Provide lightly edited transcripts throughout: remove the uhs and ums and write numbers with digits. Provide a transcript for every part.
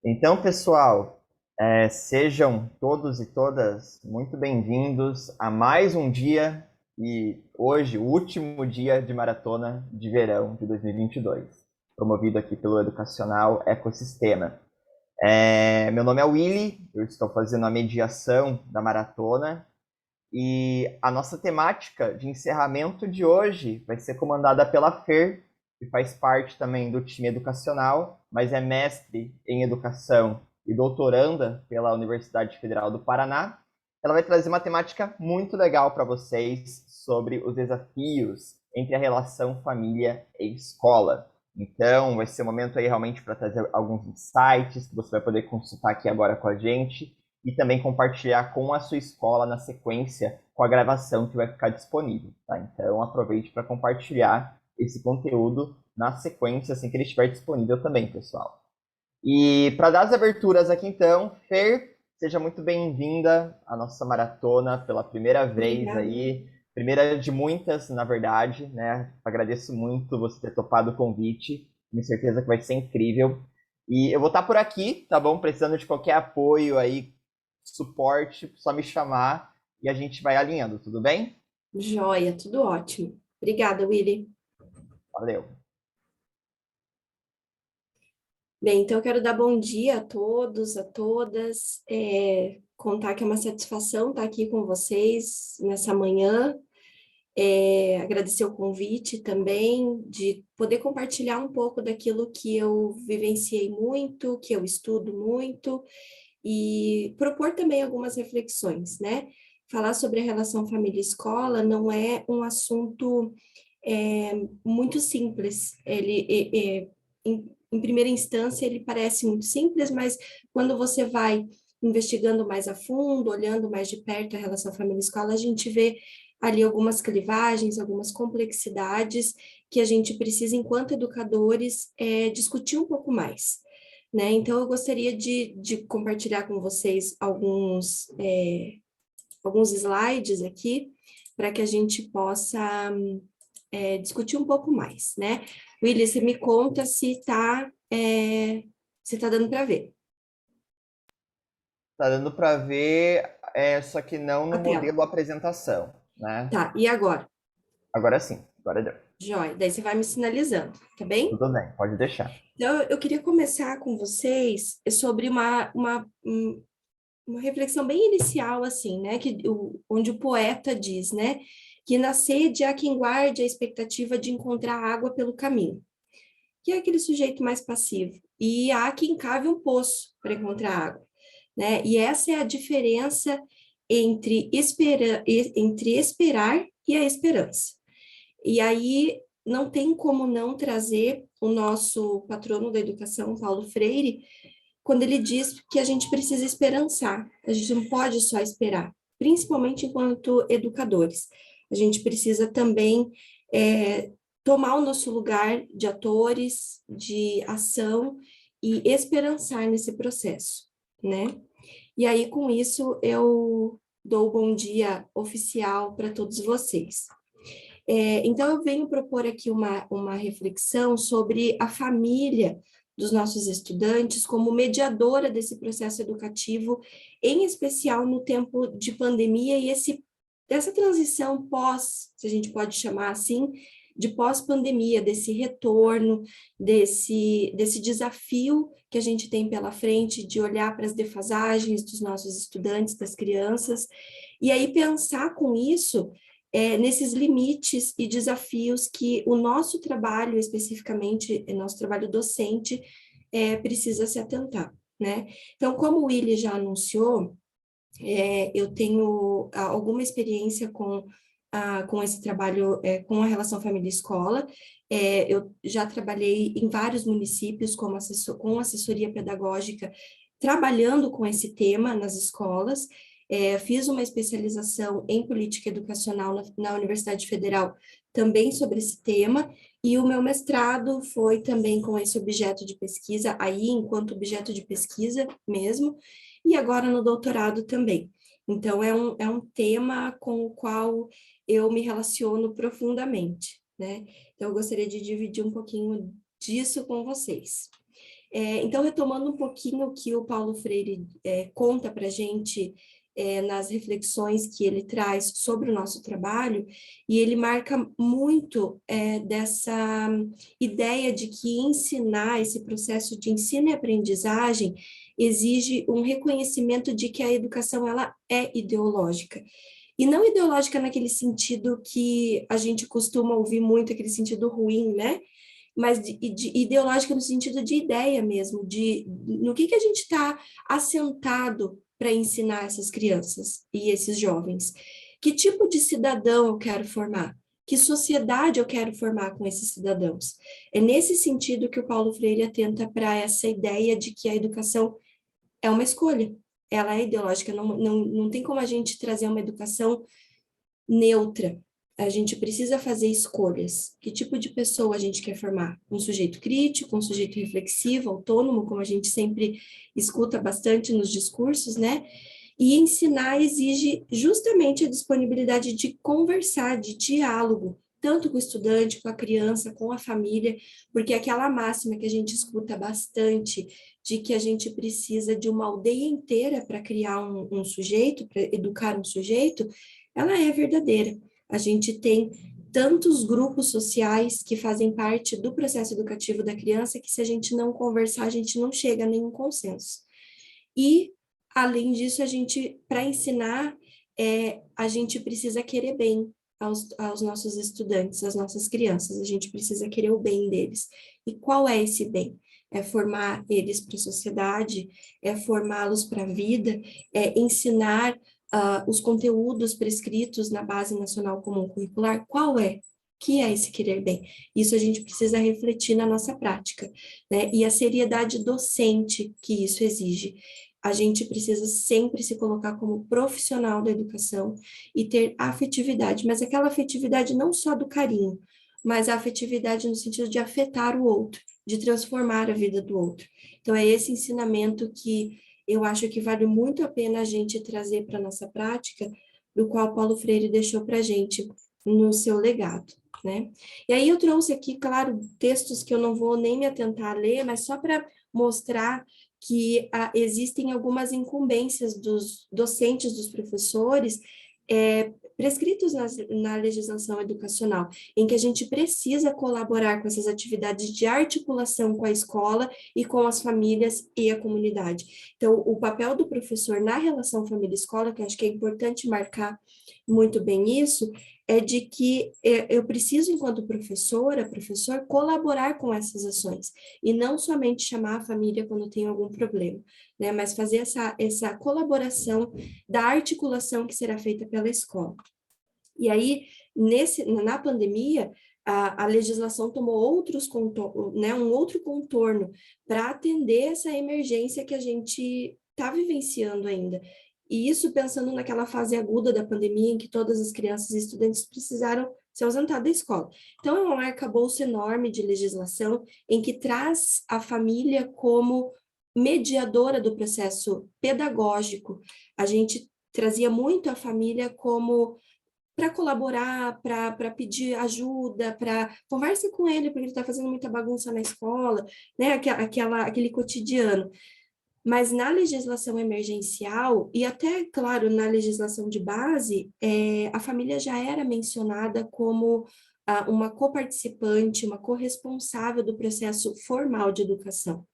Então, pessoal, sejam todos e todas muito bem-vindos a mais um dia e hoje, o último dia de maratona de verão de 2022, promovido aqui pelo Educacional Ecosistema. Meu nome é Willy, eu estou fazendo a mediação da maratona e a nossa temática de encerramento de hoje vai ser comandada pela Fer, que faz parte também do time educacional, mas é mestre em educação e doutoranda pela Universidade Federal do Paraná. Ela vai trazer uma temática muito legal para vocês sobre os desafios entre a relação família e escola. Então, vai ser um momento aí realmente para trazer alguns insights que você vai poder consultar aqui agora com a gente e também compartilhar com a sua escola na sequência com a gravação que vai ficar disponível. Tá? Então aproveite para compartilhar esse conteúdo na sequência assim que ele estiver disponível também, pessoal. E para dar as aberturas aqui então, Fer, seja muito bem-vinda à nossa maratona pela primeira vez Obrigada. aí, primeira de muitas, na verdade, né? Agradeço muito você ter topado o convite, tenho certeza que vai ser incrível. E eu vou estar por aqui, tá bom? Precisando de qualquer apoio aí, suporte, só me chamar e a gente vai alinhando, tudo bem? Joia, tudo ótimo. Obrigada, Willy. Valeu. Bem, então eu quero dar bom dia a todos, a todas, contar que é uma satisfação estar aqui com vocês nessa manhã, agradecer o convite também, de poder compartilhar um pouco daquilo que eu vivenciei muito, que eu estudo muito, e propor também algumas reflexões, né? Falar sobre a relação família-escola não é um assunto muito simples. Em primeira instância, ele parece muito simples, mas quando você vai investigando mais a fundo, olhando mais de perto a relação família-escola, a gente vê ali algumas clivagens, algumas complexidades que a gente precisa, enquanto educadores, discutir um pouco mais. Né? Então, eu gostaria de compartilhar com vocês alguns slides aqui, para que a gente possa discutir um pouco mais, né? Willy, você me conta se tá dando para ver Tá dando para ver, só que não a no tela. modelo apresentação, né? Tá, e agora? Agora sim, agora deu. Joia, daí você vai me sinalizando, tá bem? Tudo bem, pode deixar. Então, eu queria começar com vocês sobre uma reflexão bem inicial, assim, né? Onde o poeta diz, né? Que na sede há quem guarde a expectativa de encontrar água pelo caminho, que é aquele sujeito mais passivo. E há quem cave um poço para encontrar água, né? E essa é a diferença entre esperar e a esperança. E aí não tem como não trazer o nosso patrono da educação, Paulo Freire, quando ele diz que a gente precisa esperançar, a gente não pode só esperar, principalmente enquanto educadores. A gente precisa também é, tomar o nosso lugar de atores, de ação e esperançar nesse processo, né? E aí, com isso, eu dou o bom dia oficial para todos vocês. Então, eu venho propor aqui uma reflexão sobre a família dos nossos estudantes como mediadora desse processo educativo, em especial no tempo de pandemia e dessa transição pós, se a gente pode chamar assim, de pós-pandemia, desse retorno, desse desafio que a gente tem pela frente de olhar para as defasagens dos nossos estudantes, das crianças, e aí pensar com isso nesses limites e desafios que o nosso trabalho, especificamente, nosso trabalho docente, precisa se atentar, né? Então, como o Willy já anunciou, eu tenho alguma experiência com esse trabalho, com a relação família-escola. Eu já trabalhei em vários municípios com assessoria pedagógica, trabalhando com esse tema nas escolas. Fiz uma especialização em política educacional na Universidade Federal, também sobre esse tema, e o meu mestrado foi também com esse objeto de pesquisa, aí enquanto objeto de pesquisa mesmo, e agora no doutorado também. Então, é um tema com o qual eu me relaciono profundamente, né? Então, eu gostaria de dividir um pouquinho disso com vocês. Então, retomando um pouquinho o que o Paulo Freire conta para a gente nas reflexões que ele traz sobre o nosso trabalho, e ele marca muito dessa ideia de que ensinar, esse processo de ensino e aprendizagem, exige um reconhecimento de que a educação ela é ideológica. E não ideológica naquele sentido que a gente costuma ouvir muito, aquele sentido ruim, né? Mas de ideológica no sentido de ideia mesmo, no que a gente está assentado para ensinar essas crianças e esses jovens. Que tipo de cidadão eu quero formar? Que sociedade eu quero formar com esses cidadãos? É nesse sentido que o Paulo Freire atenta para essa ideia de que a educação é uma escolha, ela é ideológica, não tem como a gente trazer uma educação neutra. A gente precisa fazer escolhas. Que tipo de pessoa a gente quer formar? Um sujeito crítico, um sujeito reflexivo, autônomo, como a gente sempre escuta bastante nos discursos, né? E ensinar exige justamente a disponibilidade de conversar, de diálogo, tanto com o estudante, com a criança, com a família, porque aquela máxima que a gente escuta bastante, de que a gente precisa de uma aldeia inteira para criar um sujeito, para educar um sujeito, ela é verdadeira. A gente tem tantos grupos sociais que fazem parte do processo educativo da criança que se a gente não conversar, a gente não chega a nenhum consenso. E, além disso, para ensinar, a gente precisa querer bem aos nossos estudantes, às nossas crianças, a gente precisa querer o bem deles. E qual é esse bem? É formar eles para a sociedade, é formá-los para a vida, é ensinar os conteúdos prescritos na Base Nacional Comum Curricular. Qual é? Que é esse querer bem? Isso a gente precisa refletir na nossa prática, né? E a seriedade docente que isso exige. A gente precisa sempre se colocar como profissional da educação e ter afetividade, mas aquela afetividade não só do carinho, mas a afetividade no sentido de afetar o outro, de transformar a vida do outro. Então, é esse ensinamento que eu acho que vale muito a pena a gente trazer para a nossa prática, do qual Paulo Freire deixou para a gente no seu legado, né? E aí eu trouxe aqui, claro, textos que eu não vou nem me atentar a ler, mas só para mostrar que existem algumas incumbências dos docentes, dos professores, prescritos na legislação educacional, em que a gente precisa colaborar com essas atividades de articulação com a escola e com as famílias e a comunidade. Então, o papel do professor na relação família-escola, que eu acho que é importante marcar muito bem isso, é de que eu preciso, enquanto professora, professor, colaborar com essas ações, e não somente chamar a família quando tem algum problema, né, mas fazer essa colaboração da articulação que será feita pela escola. E aí, na pandemia, a legislação tomou né, um outro contorno para atender essa emergência que a gente está vivenciando ainda. E isso pensando naquela fase aguda da pandemia, em que todas as crianças e estudantes precisaram se ausentar da escola. Então, é um arcabouço enorme de legislação em que traz a família como mediadora do processo pedagógico. A gente trazia muito a família como para colaborar, para pedir ajuda, para conversa com ele, porque ele está fazendo muita bagunça na escola, né? Aquele cotidiano. Mas na legislação emergencial, e até, claro, na legislação de base, a família já era mencionada como uma coparticipante, uma corresponsável do processo formal de educação.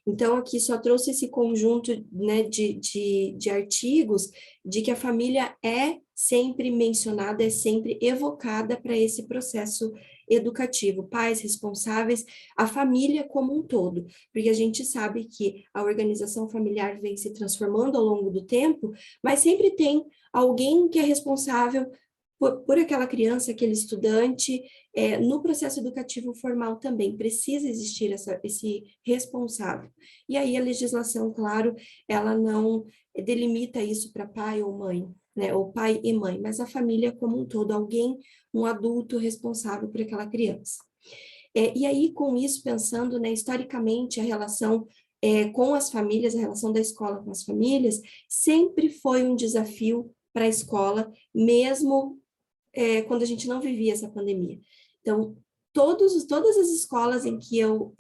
Então, aqui só trouxe esse conjunto, né, de artigos de que a família é sempre mencionada, é sempre evocada para esse processo educativo, pais responsáveis, a família como um todo, porque a gente sabe que a organização familiar vem se transformando ao longo do tempo, mas sempre tem alguém que é responsável por aquela criança, aquele estudante, no processo educativo formal também precisa existir esse responsável. E aí a legislação, claro, ela não delimita isso para pai ou mãe, né, ou pai e mãe, mas a família como um todo, alguém, um adulto responsável por aquela criança. E aí, com isso, pensando, né, historicamente, a relação com as famílias, a relação da escola com as famílias, sempre foi um desafio para a escola, mesmo quando a gente não vivia essa pandemia. Então, todas as escolas em que eu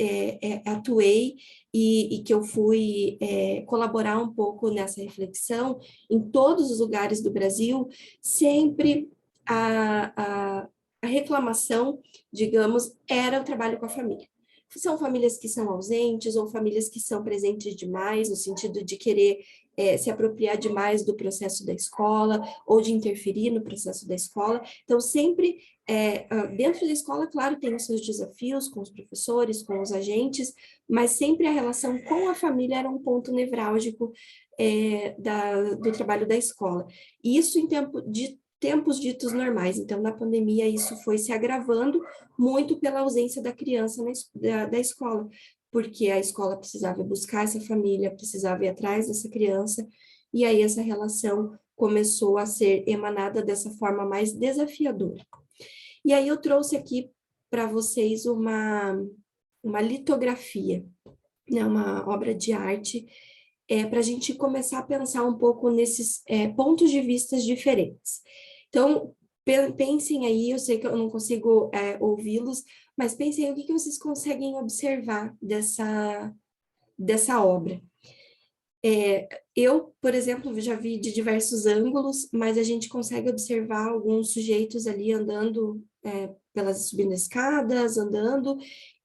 atuei e que eu fui colaborar um pouco nessa reflexão, em todos os lugares do Brasil, sempre a reclamação, digamos, era o trabalho com a família. São famílias que são ausentes ou famílias que são presentes demais, no sentido de querer se apropriar demais do processo da escola ou de interferir no processo da escola. Então, sempre dentro da escola, claro, tem os seus desafios com os professores, com os agentes, mas sempre a relação com a família era um ponto nevrálgico do trabalho da escola. E isso em tempos ditos normais. Então, na pandemia, isso foi se agravando muito pela ausência da criança da escola, porque a escola precisava buscar essa família, precisava ir atrás dessa criança, e aí essa relação começou a ser emanada dessa forma mais desafiadora. E aí eu trouxe aqui para vocês uma litografia, né, uma obra de arte, para a gente começar a pensar um pouco nesses pontos de vista diferentes. Então, pensem aí, eu sei que eu não consigo ouvi-los, mas pensem o que vocês conseguem observar dessa obra. Eu, por exemplo, já vi de diversos ângulos, mas a gente consegue observar alguns sujeitos ali andando subindo escadas, andando,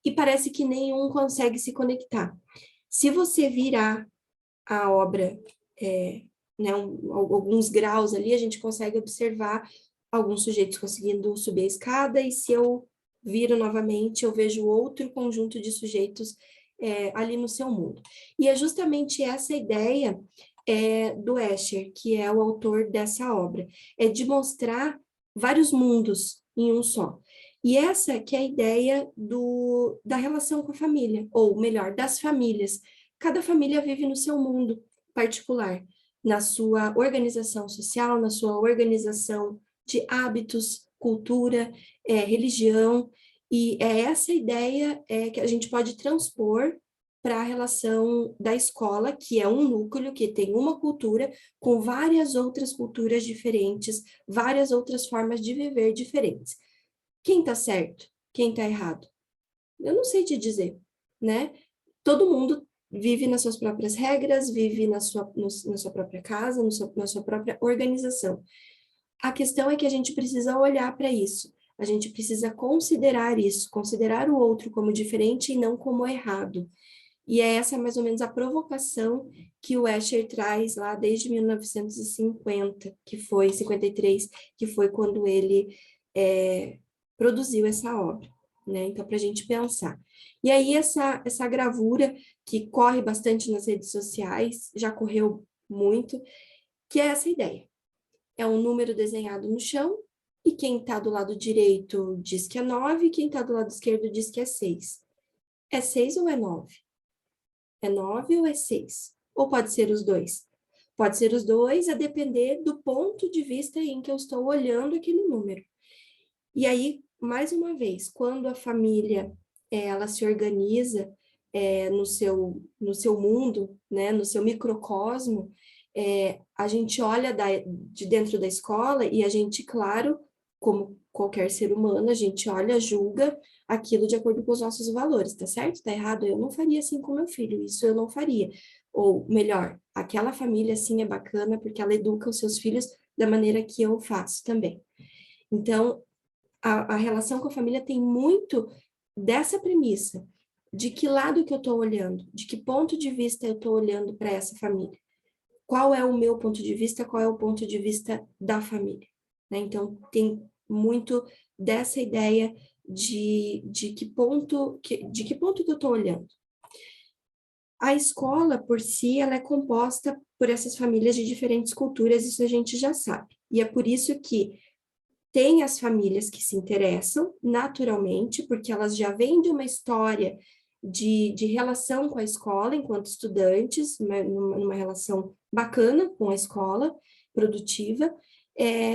e parece que nenhum consegue se conectar. Se você virar a obra, né, alguns graus ali, a gente consegue observar alguns sujeitos conseguindo subir a escada, e se eu viro novamente, eu vejo outro conjunto de sujeitos ali no seu mundo. E é justamente essa ideia do Escher, que é o autor dessa obra, é de mostrar vários mundos em um só. E essa que é a ideia da relação com a família, ou melhor, das famílias. Cada família vive no seu mundo particular, na sua organização social, na sua organização de hábitos, cultura, religião, e é essa ideia que a gente pode transpor para a relação da escola, que é um núcleo que tem uma cultura com várias outras culturas diferentes, várias outras formas de viver diferentes. Quem está certo? Quem está errado? Eu não sei te dizer, né? Todo mundo vive nas suas próprias regras, vive na sua própria casa, na sua própria organização. A questão é que a gente precisa olhar para isso, a gente precisa considerar isso, considerar o outro como diferente e não como errado. E é essa mais ou menos a provocação que o Escher traz lá desde 1950, 53, que foi quando ele produziu essa obra, né? Então, para a gente pensar. E aí, essa gravura, que corre bastante nas redes sociais, já correu muito, que é essa ideia. É um número desenhado no chão, e quem está do lado direito diz que é 9, e quem está do lado esquerdo diz que é 6. É 6 ou é 9? É 9 ou é 6? Ou pode ser os dois? Pode ser os dois, a depender do ponto de vista em que eu estou olhando aquele número. E aí, mais uma vez, quando a família ela se organiza no seu mundo, né, no seu microcosmo, a gente olha de dentro da escola e a gente, claro, como qualquer ser humano, a gente olha, julga aquilo de acordo com os nossos valores, tá certo? Tá errado? Eu não faria assim com meu filho, isso eu não faria. Ou melhor, aquela família assim é bacana porque ela educa os seus filhos da maneira que eu faço também. Então, a relação com a família tem muito dessa premissa, de que lado que eu estou olhando, de que ponto de vista eu estou olhando para essa família. Qual é o meu ponto de vista, qual é o ponto de vista da família, né? Então, tem muito dessa ideia de que ponto que eu estou olhando. A escola, por si, ela é composta por essas famílias de diferentes culturas, isso a gente já sabe. E é por isso que tem as famílias que se interessam naturalmente, porque elas já vêm de uma história de relação com a escola enquanto estudantes, numa relação bacana com a escola, produtiva,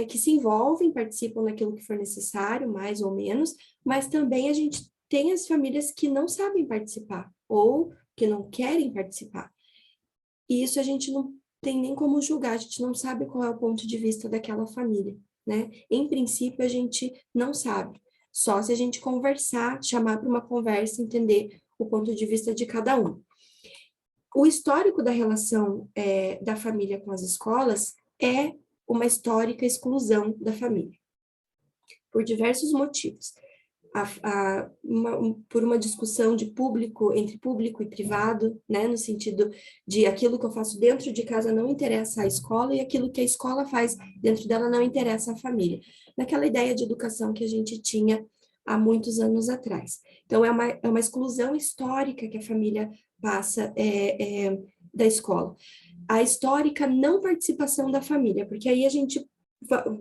que se envolvem, participam naquilo que for necessário, mais ou menos, mas também a gente tem as famílias que não sabem participar, ou que não querem participar. E isso a gente não tem nem como julgar, a gente não sabe qual é o ponto de vista daquela família, né? Em princípio, a gente não sabe. só se a gente conversar, chamar para uma conversa, entender o ponto de vista de cada um. O histórico da relação da família com as escolas é uma histórica exclusão da família, por diversos motivos. Por uma discussão de público, entre público e privado, né, no sentido de aquilo que eu faço dentro de casa não interessa à escola e aquilo que a escola faz dentro dela não interessa à família. Naquela ideia de educação que a gente tinha há muitos anos atrás. Então, é uma exclusão histórica que a família passa da escola. A histórica não participação da família, porque aí a gente,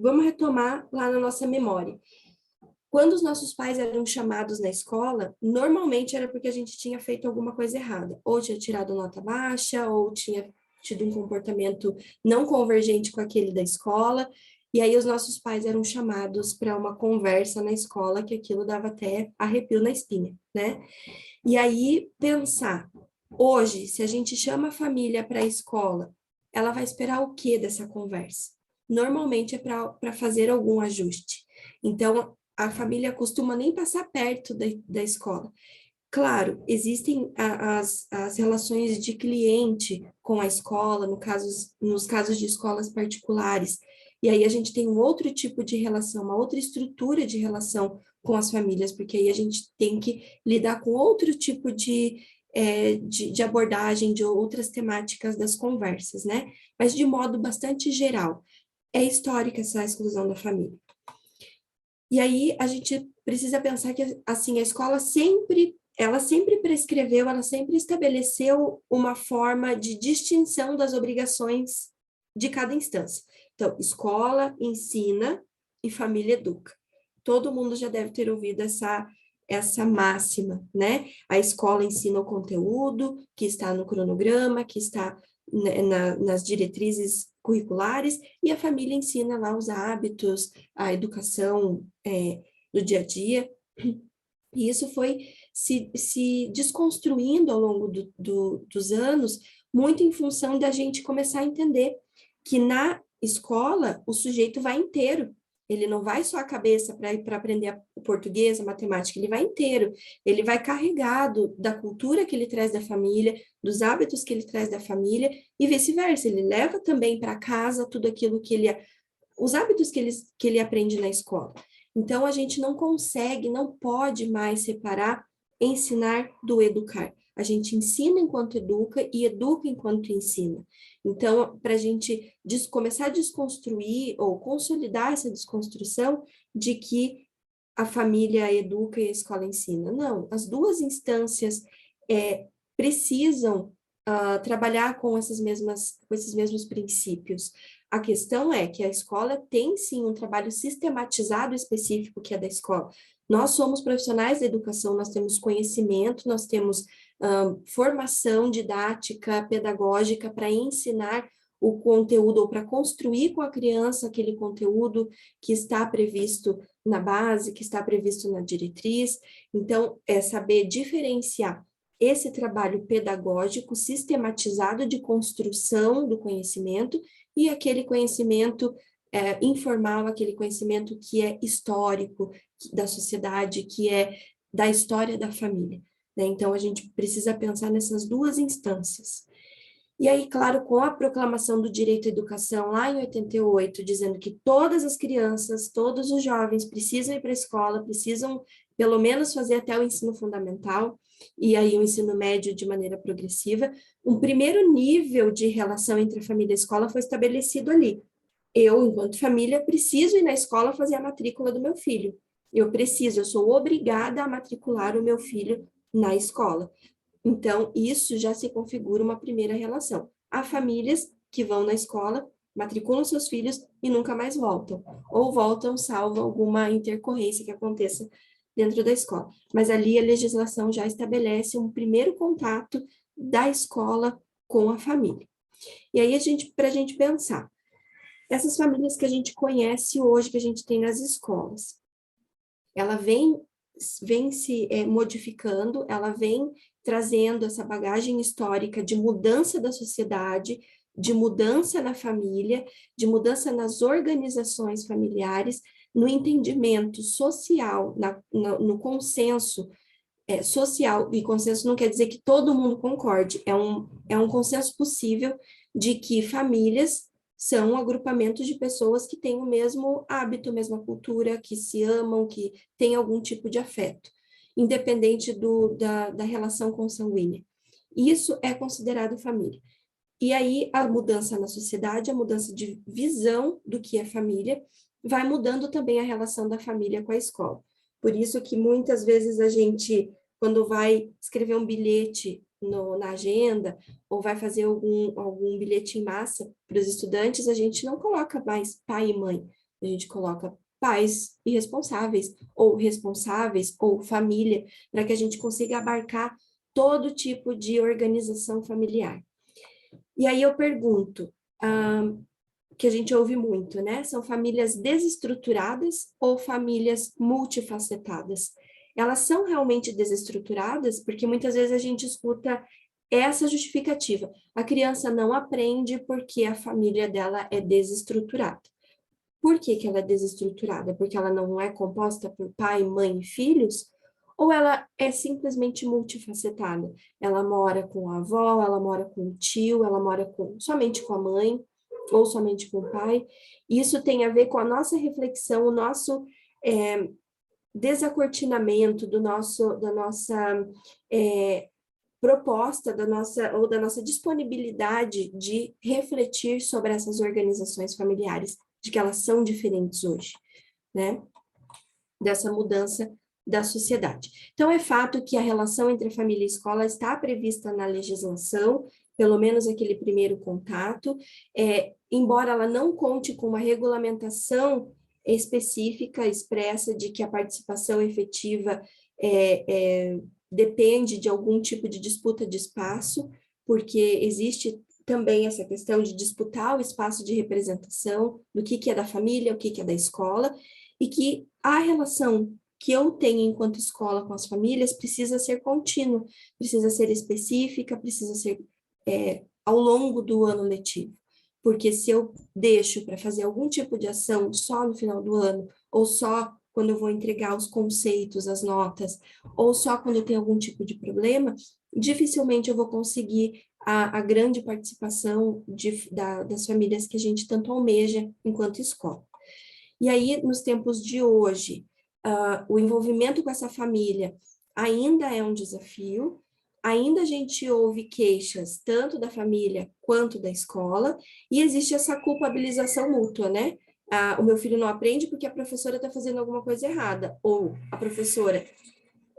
vamos retomar lá na nossa memória. Quando os nossos pais eram chamados na escola, normalmente era porque a gente tinha feito alguma coisa errada, ou tinha tirado nota baixa, ou tinha tido um comportamento não convergente com aquele da escola, e aí os nossos pais eram chamados para uma conversa na escola, que aquilo dava até arrepio na espinha, né? E aí pensar, hoje, se a gente chama a família para a escola, ela vai esperar o quê dessa conversa? Normalmente é para fazer algum ajuste. Então, a família costuma nem passar perto da escola. Claro, existem as relações de cliente com a escola, nos casos de escolas particulares, e aí a gente tem um outro tipo de relação, uma outra estrutura de relação com as famílias, porque aí a gente tem que lidar com outro tipo de abordagem, de outras temáticas das conversas, né? Mas de modo bastante geral, é histórica essa exclusão da família. E aí a gente precisa pensar que assim a escola ela sempre prescreveu, ela sempre estabeleceu uma forma de distinção das obrigações de cada instância. Então, escola ensina e família educa. Todo mundo já deve ter ouvido essa máxima, né? A escola ensina o conteúdo que está no cronograma, que está nas diretrizes curriculares, e a família ensina lá os hábitos, a educação do dia a dia. E isso foi se desconstruindo ao longo dos anos, muito em função da gente começar a entender que na escola o sujeito vai inteiro. Ele não vai só a cabeça para aprender o português, a matemática, ele vai inteiro. Ele vai carregado da cultura que ele traz da família, dos hábitos que ele traz da família, e vice-versa. Ele leva também para casa tudo aquilo os hábitos que ele aprende na escola. Então, a gente não consegue, não pode mais separar ensinar do educar. A gente ensina enquanto educa e educa enquanto ensina. Então, para a gente começar a desconstruir ou consolidar essa desconstrução de que a família educa e a escola ensina. Não, as duas instâncias precisam trabalhar com esses mesmos princípios. A questão é que a escola tem, sim, um trabalho sistematizado específico que é da escola. Nós somos profissionais da educação, nós temos conhecimento, nós temos formação didática, pedagógica para ensinar o conteúdo ou para construir com a criança aquele conteúdo que está previsto na base, que está previsto na diretriz. Então, é saber diferenciar esse trabalho pedagógico sistematizado de construção do conhecimento e aquele conhecimento informal, aquele conhecimento que é histórico da sociedade, que é da história da família, né? Então, a gente precisa pensar nessas duas instâncias. E aí, claro, com a proclamação do direito à educação lá em 88, dizendo que todas as crianças, todos os jovens precisam ir para a escola, precisam pelo menos fazer até o ensino fundamental, e aí o ensino médio de maneira progressiva, um primeiro nível de relação entre a família e a escola foi estabelecido ali. Eu, enquanto família, preciso ir na escola fazer a matrícula do meu filho. Eu sou obrigada a matricular o meu filho na escola. Então, isso já se configura uma primeira relação. Há famílias que vão na escola, matriculam seus filhos e nunca mais voltam. Ou voltam, salvo alguma intercorrência que aconteça dentro da escola. Mas ali a legislação já estabelece um primeiro contato da escola com a família. E aí, para a gente pensar, essas famílias que a gente conhece hoje, que a gente tem nas escolas, ela vem se modificando, ela vem trazendo essa bagagem histórica de mudança da sociedade, de mudança na família, de mudança nas organizações familiares, no entendimento social, no consenso social, e consenso não quer dizer que todo mundo concorde, é um consenso possível de que famílias são agrupamentos de pessoas que têm o mesmo hábito, a mesma cultura, que se amam, que têm algum tipo de afeto, independente da relação consanguínea. Isso é considerado família. E aí, a mudança na sociedade, a mudança de visão do que é família, vai mudando também a relação da família com a escola. Por isso que muitas vezes a gente, quando vai escrever um bilhete na agenda, ou vai fazer algum bilhete em massa para os estudantes, a gente não coloca mais pai e mãe, a gente coloca pais e responsáveis, ou família, para que a gente consiga abarcar todo tipo de organização familiar. E aí eu pergunto, que a gente ouve muito, né? São famílias desestruturadas ou famílias multifacetadas? Elas são realmente desestruturadas, porque muitas vezes a gente escuta essa justificativa. A criança não aprende porque a família dela é desestruturada. Por que que ela é desestruturada? Porque ela não é composta por pai, mãe e filhos? Ou ela é simplesmente multifacetada? Ela mora com a avó, ela mora com o tio, ela mora somente com a mãe, ou somente com o pai. Isso tem a ver com a nossa reflexão, o nosso desacortinamento da nossa proposta, da nossa disponibilidade de refletir sobre essas organizações familiares, de que elas são diferentes hoje, né? Dessa mudança da sociedade. Então, é fato que a relação entre família e escola está prevista na legislação, pelo menos aquele primeiro contato, embora ela não conte com uma regulamentação específica, expressa, de que a participação efetiva depende de algum tipo de disputa de espaço, porque existe também essa questão de disputar o espaço de representação do que é da família, o que é da escola, e que a relação que eu tenho enquanto escola com as famílias precisa ser contínua, precisa ser específica, precisa ser ao longo do ano letivo. Porque se eu deixo para fazer algum tipo de ação só no final do ano, ou só quando eu vou entregar os conceitos, as notas, ou só quando eu tenho algum tipo de problema, dificilmente eu vou conseguir a grande participação das famílias que a gente tanto almeja enquanto escola. E aí, nos tempos de hoje, o envolvimento com essa família ainda é um desafio, ainda a gente ouve queixas tanto da família quanto da escola, e existe essa culpabilização mútua, né? O meu filho não aprende porque a professora está fazendo alguma coisa errada, ou a professora,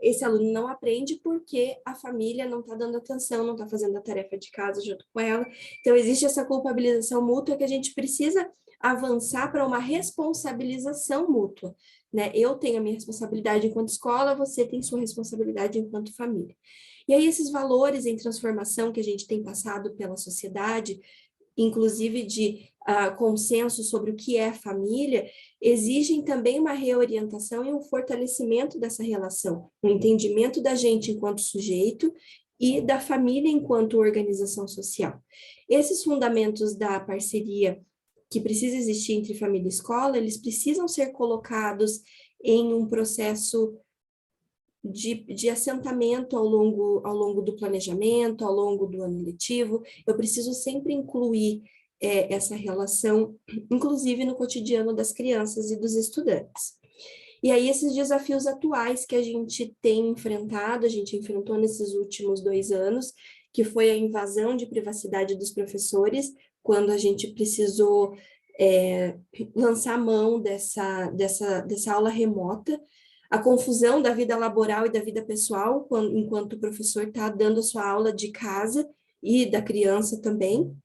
esse aluno não aprende porque a família não está dando atenção, não está fazendo a tarefa de casa junto com ela. Então, existe essa culpabilização mútua que a gente precisa avançar para uma responsabilização mútua, né? Eu tenho a minha responsabilidade enquanto escola, você tem sua responsabilidade enquanto família. E aí, esses valores em transformação que a gente tem passado pela sociedade, inclusive de consenso sobre o que é família, exigem também uma reorientação e um fortalecimento dessa relação, um entendimento da gente enquanto sujeito e da família enquanto organização social. Esses fundamentos da parceria que precisa existir entre família e escola, eles precisam ser colocados em um processo de assentamento ao longo do planejamento, ao longo do ano letivo. Eu preciso sempre incluir essa relação, inclusive no cotidiano das crianças e dos estudantes. E aí, esses desafios atuais que a gente tem enfrentado, a gente enfrentou nesses últimos 2 anos, que foi a invasão de privacidade dos professores, quando a gente precisou lançar mão dessa aula remota, a confusão da vida laboral e da vida pessoal, enquanto o professor está dando a sua aula de casa e da criança também.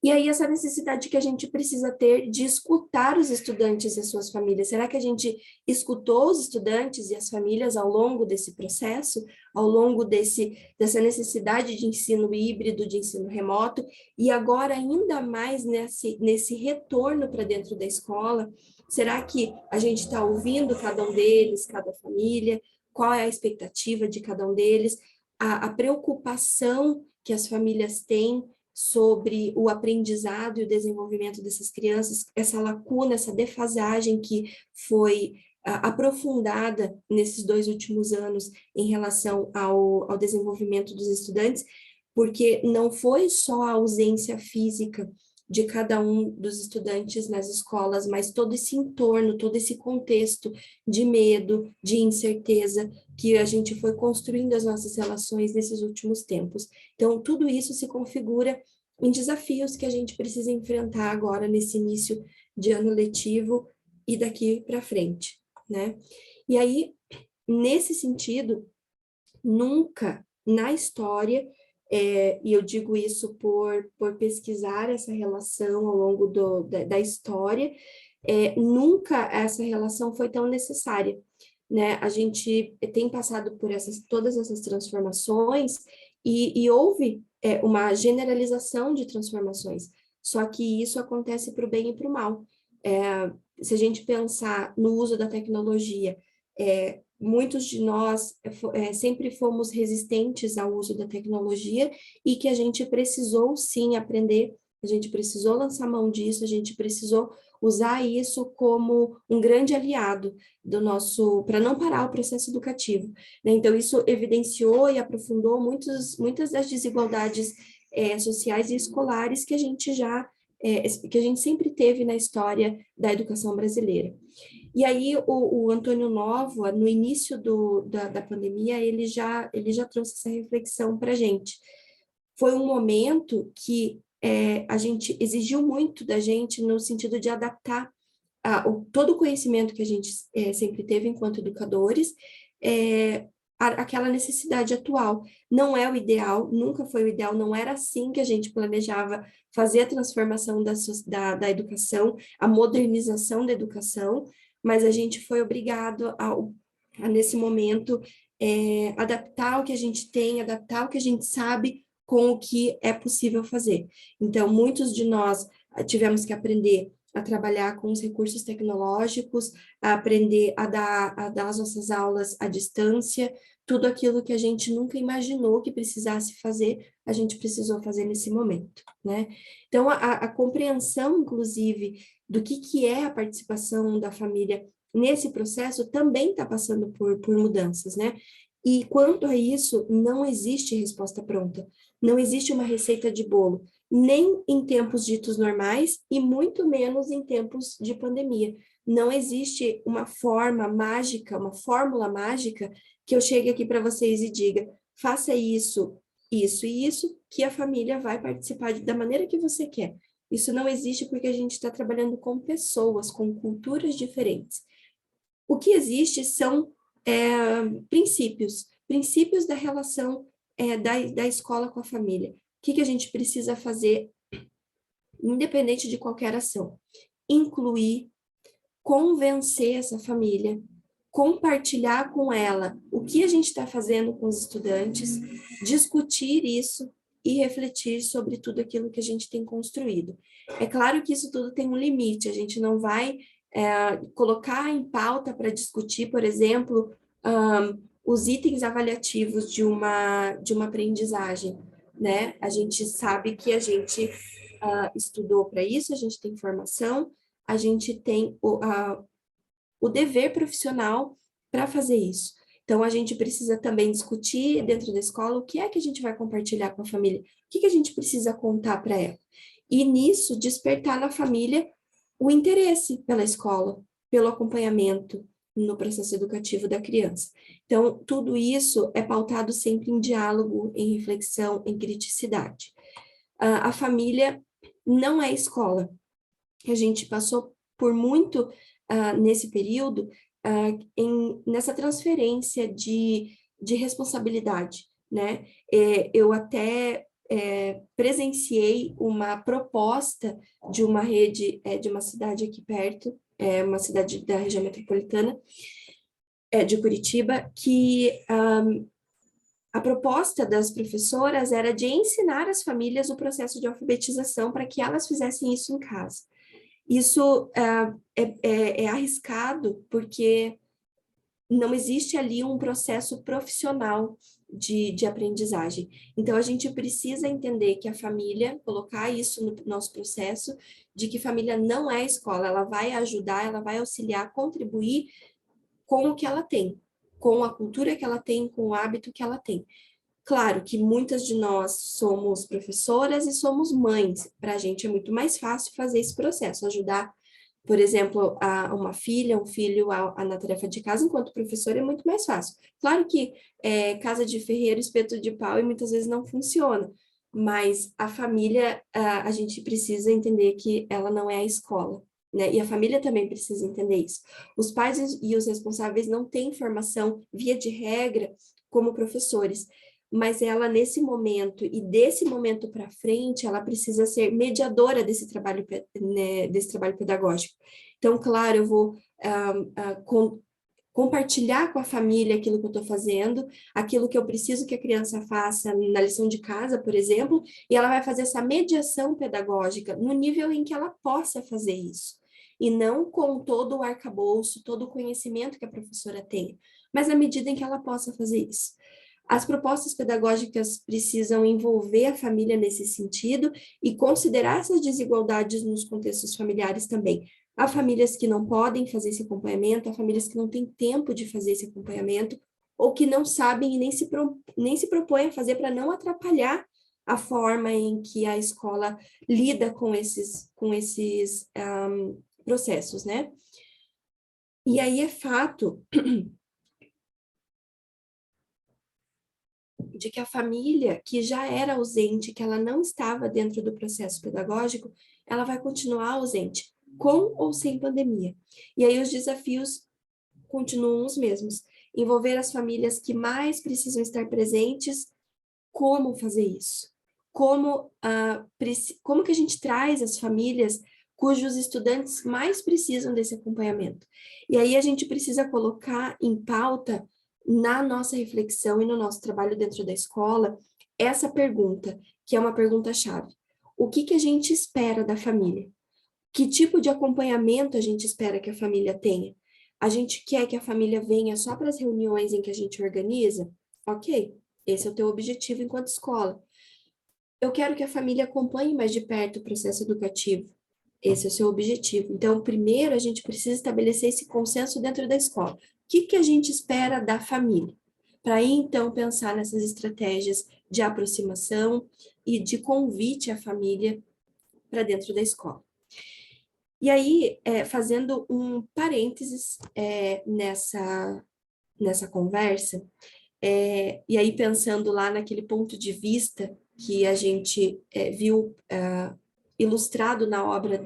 E aí essa necessidade que a gente precisa ter de escutar os estudantes e as suas famílias. Será que a gente escutou os estudantes e as famílias ao longo desse processo, ao longo dessa necessidade de ensino híbrido, de ensino remoto, e agora ainda mais nesse retorno para dentro da escola? Será que a gente está ouvindo cada um deles, cada família? Qual é a expectativa de cada um deles? A preocupação que as famílias têm sobre o aprendizado e o desenvolvimento dessas crianças, essa lacuna, essa defasagem que foi aprofundada nesses 2 últimos anos em relação ao desenvolvimento dos estudantes, porque não foi só a ausência física de cada um dos estudantes nas escolas, mas todo esse entorno, todo esse contexto de medo, de incerteza, que a gente foi construindo as nossas relações nesses últimos tempos. Então, tudo isso se configura em desafios que a gente precisa enfrentar agora nesse início de ano letivo e daqui para frente, né? E aí, nesse sentido, nunca na história, e eu digo isso por pesquisar essa relação ao longo da história, nunca essa relação foi tão necessária, né? A gente tem passado por todas essas transformações e houve uma generalização de transformações, só que isso acontece para o bem e para o mal. Se a gente pensar no uso da tecnologia, muitos de nós sempre fomos resistentes ao uso da tecnologia e que a gente precisou sim aprender, a gente precisou lançar mão disso, a gente precisou usar isso como um grande aliado do nosso, para não parar o processo educativo, né? Então, isso evidenciou e aprofundou muitas das desigualdades sociais e escolares que a gente que a gente sempre teve na história da educação brasileira. E aí, o Antônio Novo, no início da pandemia, ele já trouxe essa reflexão para a gente. Foi um momento que a gente exigiu muito da gente no sentido de adaptar todo o conhecimento que a gente sempre teve enquanto educadores, aquela necessidade atual. Não é o ideal, nunca foi o ideal, não era assim que a gente planejava fazer a transformação da educação, a modernização da educação, mas a gente foi obrigado nesse momento, adaptar o que a gente tem, adaptar o que a gente sabe com o que é possível fazer. Então, muitos de nós tivemos que aprender a trabalhar com os recursos tecnológicos, a aprender a dar as nossas aulas à distância, tudo aquilo que a gente nunca imaginou que precisasse fazer, a gente precisou fazer nesse momento, né? Então, a compreensão, inclusive, do que é a participação da família nesse processo também está passando por mudanças, né? E quanto a isso, não existe resposta pronta, não existe uma receita de bolo, nem em tempos ditos normais e muito menos em tempos de pandemia. Não existe uma forma mágica, uma fórmula mágica que eu chegue aqui para vocês e diga, faça isso, isso e isso, que a família vai participar da maneira que você quer. Isso não existe porque a gente está trabalhando com pessoas, com culturas diferentes. O que existe são princípios da relação da escola com a família. O que a gente precisa fazer, independente de qualquer ação? Incluir, convencer essa família, compartilhar com ela o que a gente está fazendo com os estudantes, discutir isso e refletir sobre tudo aquilo que a gente tem construído. É claro que isso tudo tem um limite, a gente não vai colocar em pauta para discutir, por exemplo, os itens avaliativos de uma aprendizagem, né? A gente sabe que a gente estudou para isso, a gente tem formação, a gente tem o dever profissional para fazer isso. Então, a gente precisa também discutir dentro da escola o que é que a gente vai compartilhar com a família, o que a gente precisa contar para ela. E nisso, despertar na família o interesse pela escola, pelo acompanhamento no processo educativo da criança. Então, tudo isso é pautado sempre em diálogo, em reflexão, em criticidade. A família não é escola. A gente passou por muito nesse período nessa transferência de responsabilidade, né? Eu até presenciei uma proposta de uma rede de uma cidade aqui perto, uma cidade da região metropolitana de Curitiba, que a proposta das professoras era de ensinar as famílias o processo de alfabetização para que elas fizessem isso em casa. Isso é arriscado porque não existe ali um processo profissional de aprendizagem. Então, a gente precisa entender que a família, colocar isso no nosso processo, de que família não é escola, ela vai ajudar, ela vai auxiliar, contribuir com o que ela tem, com a cultura que ela tem, com o hábito que ela tem. Claro que muitas de nós somos professoras e somos mães. Para a gente é muito mais fácil fazer esse processo, ajudar, por exemplo, uma filha, um filho na tarefa de casa, enquanto professor é muito mais fácil. Claro que casa de ferreiro, espeto de pau, e muitas vezes não funciona, mas a família, a gente precisa entender que ela não é a escola. Né? E a família também precisa entender isso. Os pais e os responsáveis não têm formação, via de regra, como professores, mas ela nesse momento e desse momento para frente, ela precisa ser mediadora né, desse trabalho pedagógico. Então, claro, eu vou compartilhar com a família aquilo que eu estou fazendo, aquilo que eu preciso que a criança faça na lição de casa, por exemplo, e ela vai fazer essa mediação pedagógica no nível em que ela possa fazer isso. E não com todo o arcabouço, todo o conhecimento que a professora tem, mas na medida em que ela possa fazer isso. As propostas pedagógicas precisam envolver a família nesse sentido e considerar essas desigualdades nos contextos familiares também. Há famílias que não podem fazer esse acompanhamento, há famílias que não têm tempo de fazer esse acompanhamento, ou que não sabem e nem se propõem a fazer para não atrapalhar a forma em que a escola lida com esses processos, né? E aí é fato de que a família que já era ausente, que ela não estava dentro do processo pedagógico, ela vai continuar ausente, com ou sem pandemia. E aí os desafios continuam os mesmos. Envolver as famílias que mais precisam estar presentes, como fazer isso? Como que a gente traz as famílias cujos estudantes mais precisam desse acompanhamento? E aí a gente precisa colocar em pauta, na nossa reflexão e no nosso trabalho dentro da escola, essa pergunta, que é uma pergunta-chave. O que que a gente espera da família? Que tipo de acompanhamento a gente espera que a família tenha? A gente quer que a família venha só para as reuniões em que a gente organiza? Ok, esse é o teu objetivo enquanto escola. Eu quero que a família acompanhe mais de perto o processo educativo. Esse é o seu objetivo. Então, primeiro, a gente precisa estabelecer esse consenso dentro da escola. O que que a gente espera da família? Para aí, então, pensar nessas estratégias de aproximação e de convite à família para dentro da escola. E aí, fazendo um parênteses nessa conversa, e aí pensando lá naquele ponto de vista que a gente viu ilustrado na obra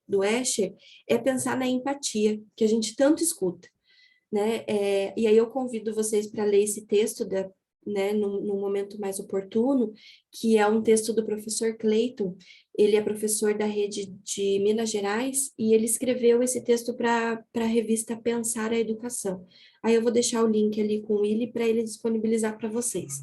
do Escher, é pensar na empatia, que a gente tanto escuta, né? E aí eu convido vocês para ler esse texto né, num momento mais oportuno, que é um texto do professor Clayton. Ele é professor da rede de Minas Gerais e ele escreveu esse texto para a revista Pensar a Educação. Aí eu vou deixar o link ali com ele para ele disponibilizar para vocês.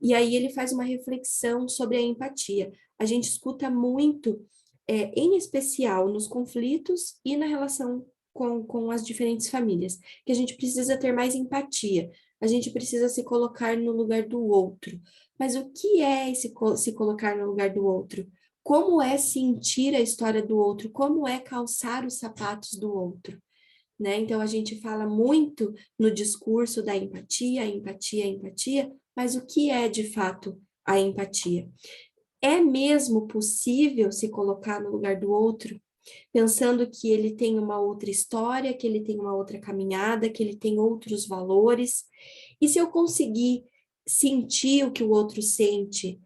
E aí ele faz uma reflexão sobre a empatia. A gente escuta muito, em especial nos conflitos e na relação com as diferentes famílias, que a gente precisa ter mais empatia, a gente precisa se colocar no lugar do outro. Mas o que é se colocar no lugar do outro? Como é sentir a história do outro? Como é calçar os sapatos do outro? Né? Então, a gente fala muito no discurso da empatia, empatia, empatia, mas o que é de fato a empatia? É mesmo possível se colocar no lugar do outro, pensando que ele tem uma outra história, que ele tem uma outra caminhada, que ele tem outros valores? E se eu conseguir sentir o que o outro sente,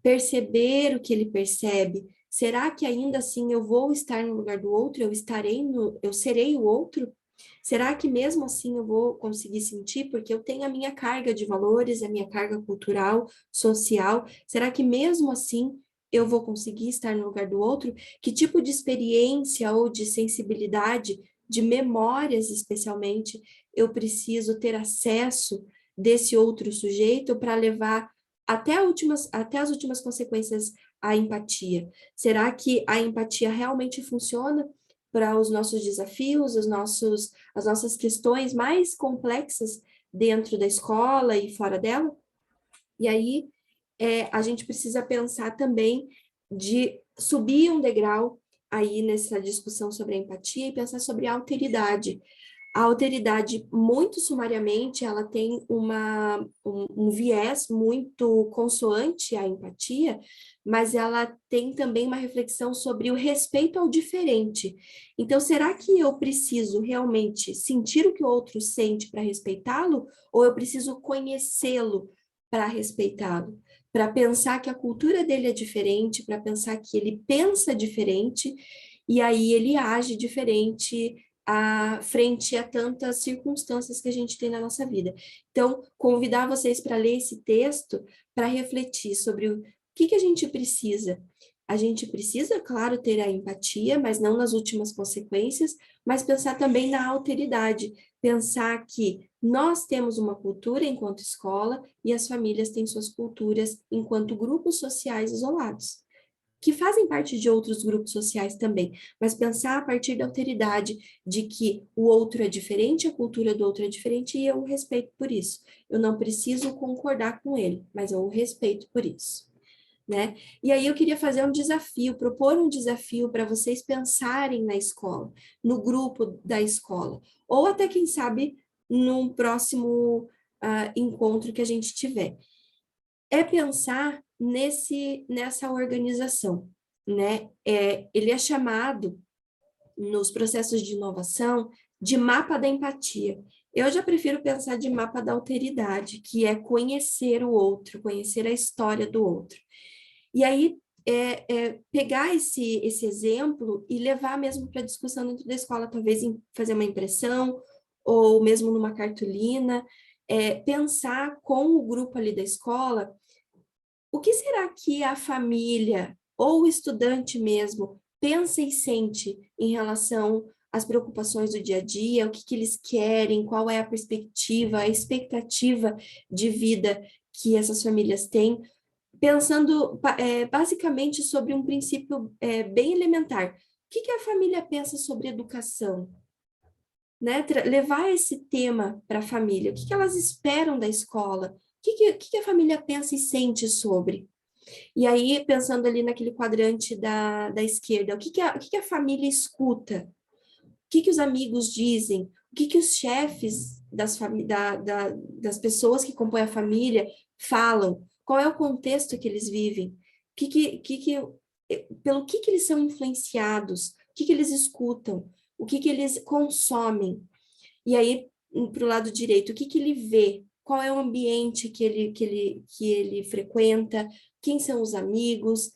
perceber o que ele percebe, será que ainda assim eu vou estar no lugar do outro? Eu serei o outro? Será que mesmo assim eu vou conseguir sentir? Porque eu tenho a minha carga de valores, a minha carga cultural, social. Será que mesmo assim eu vou conseguir estar no lugar do outro? Que tipo de experiência ou de sensibilidade, de memórias especialmente, eu preciso ter acesso desse outro sujeito para levar até as últimas consequências a empatia? Será que a empatia realmente funciona para os nossos desafios, as nossas questões mais complexas dentro da escola e fora dela? E aí, a gente precisa pensar também de subir um degrau aí nessa discussão sobre a empatia e pensar sobre a alteridade. A alteridade, muito sumariamente, ela tem um viés muito consoante à empatia, mas ela tem também uma reflexão sobre o respeito ao diferente. Então, será que eu preciso realmente sentir o que o outro sente para respeitá-lo, ou eu preciso conhecê-lo para respeitá-lo? Para pensar que a cultura dele é diferente, para pensar que ele pensa diferente, e aí ele age diferente frente a tantas circunstâncias que a gente tem na nossa vida. Então, convidar vocês para ler esse texto, para refletir sobre o que a gente precisa. A gente precisa, claro, ter a empatia, mas não nas últimas consequências, mas pensar também na alteridade, pensar que nós temos uma cultura enquanto escola e as famílias têm suas culturas enquanto grupos sociais isolados, que fazem parte de outros grupos sociais também, mas pensar a partir da alteridade de que o outro é diferente, a cultura do outro é diferente e eu o respeito por isso. Eu não preciso concordar com ele, mas eu o respeito por isso. Né? E aí eu queria fazer um desafio, propor um desafio para vocês pensarem na escola, no grupo da escola, ou até, quem sabe, num próximo encontro que a gente tiver. É pensar nessa organização, né? Ele é chamado, nos processos de inovação, de mapa da empatia. Eu já prefiro pensar de mapa da alteridade, que é conhecer o outro, conhecer a história do outro. E aí, pegar esse exemplo e levar mesmo para discussão dentro da escola, talvez fazer uma impressão, ou mesmo numa cartolina, pensar com o grupo ali da escola, o que será que a família ou o estudante mesmo pensa e sente em relação às preocupações do dia a dia, o que eles querem, qual é a perspectiva, a expectativa de vida que essas famílias têm, pensando basicamente sobre um princípio bem elementar. O que a família pensa sobre educação? Né? Levar esse tema para a família. O que elas esperam da escola? O que a família pensa e sente sobre? E aí, pensando ali naquele quadrante da esquerda, o que a família escuta? O que os amigos dizem? O que os chefes das pessoas que compõem a família falam? Qual é o contexto que eles vivem? Pelo que eles são influenciados? O que eles escutam? O que eles consomem? E aí, para o lado direito, o que ele vê? Qual é o ambiente que ele frequenta? Quem são os amigos?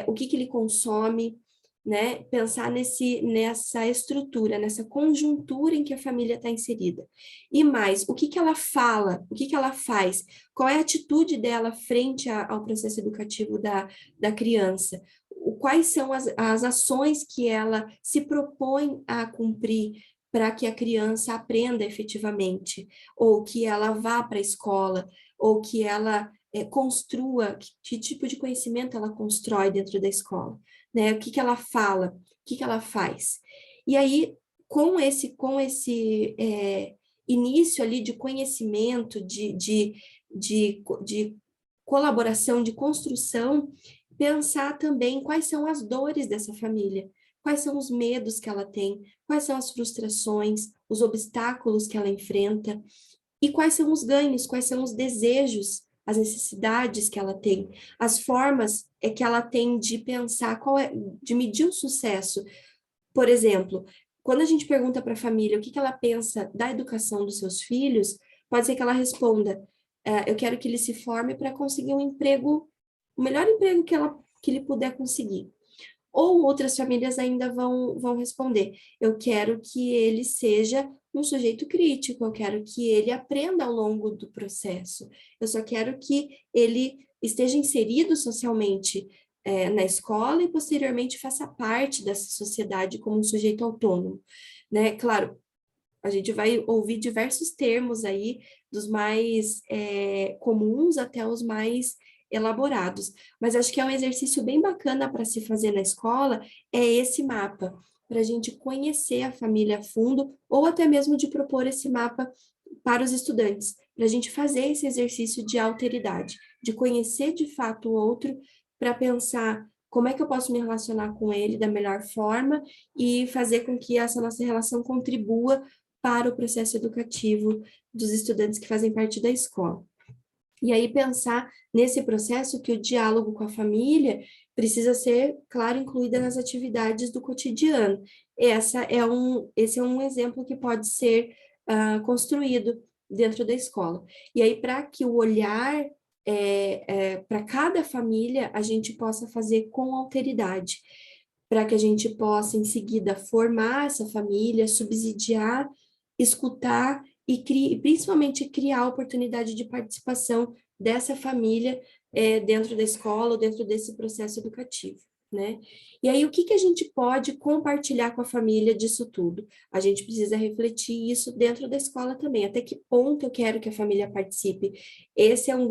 O que ele consome? Né? Pensar nessa estrutura, nessa conjuntura em que a família está inserida. E mais, o que ela fala? O que ela faz? Qual é a atitude dela frente ao processo educativo da criança? Quais são as ações que ela se propõe a cumprir para que a criança aprenda efetivamente, ou que ela vá para a escola, ou que ela construa, que tipo de conhecimento ela constrói dentro da escola, né? O que ela fala, o que ela faz. E aí, com esse início ali de conhecimento, de colaboração, de construção, pensar também quais são as dores dessa família, quais são os medos que ela tem, quais são as frustrações, os obstáculos que ela enfrenta, e quais são os ganhos, quais são os desejos, as necessidades que ela tem, as formas que ela tem de pensar, de medir o sucesso. Por exemplo, quando a gente pergunta para a família o que ela pensa da educação dos seus filhos, pode ser que ela responda: eu quero que ele se forme para conseguir um emprego, o melhor emprego que ele puder conseguir. Ou outras famílias ainda vão responder: eu quero que ele seja um sujeito crítico, eu quero que ele aprenda ao longo do processo, eu só quero que ele esteja inserido socialmente na escola e posteriormente faça parte dessa sociedade como um sujeito autônomo, né? Claro, a gente vai ouvir diversos termos aí, dos mais comuns até os mais elaborados. Mas acho que é um exercício bem bacana para se fazer na escola, é esse mapa, para a gente conhecer a família a fundo, ou até mesmo de propor esse mapa para os estudantes. para a gente fazer esse exercício de alteridade, de conhecer de fato o outro, para pensar como é que eu posso me relacionar com ele da melhor forma e fazer com que essa nossa relação contribua para o processo educativo dos estudantes que fazem parte da escola. E aí pensar nesse processo que o diálogo com a família precisa ser, claro, incluída nas atividades do cotidiano. Esse é um exemplo que pode ser construído dentro da escola. E aí, para que o olhar para cada família a gente possa fazer com alteridade, para que a gente possa, em seguida, formar essa família, subsidiar, escutar e principalmente criar a oportunidade de participação dessa família dentro da escola, ou dentro desse processo educativo, né? E aí, o que que a gente pode compartilhar com a família disso tudo? A gente precisa refletir isso dentro da escola também, até que ponto eu quero que a família participe. Esse é uma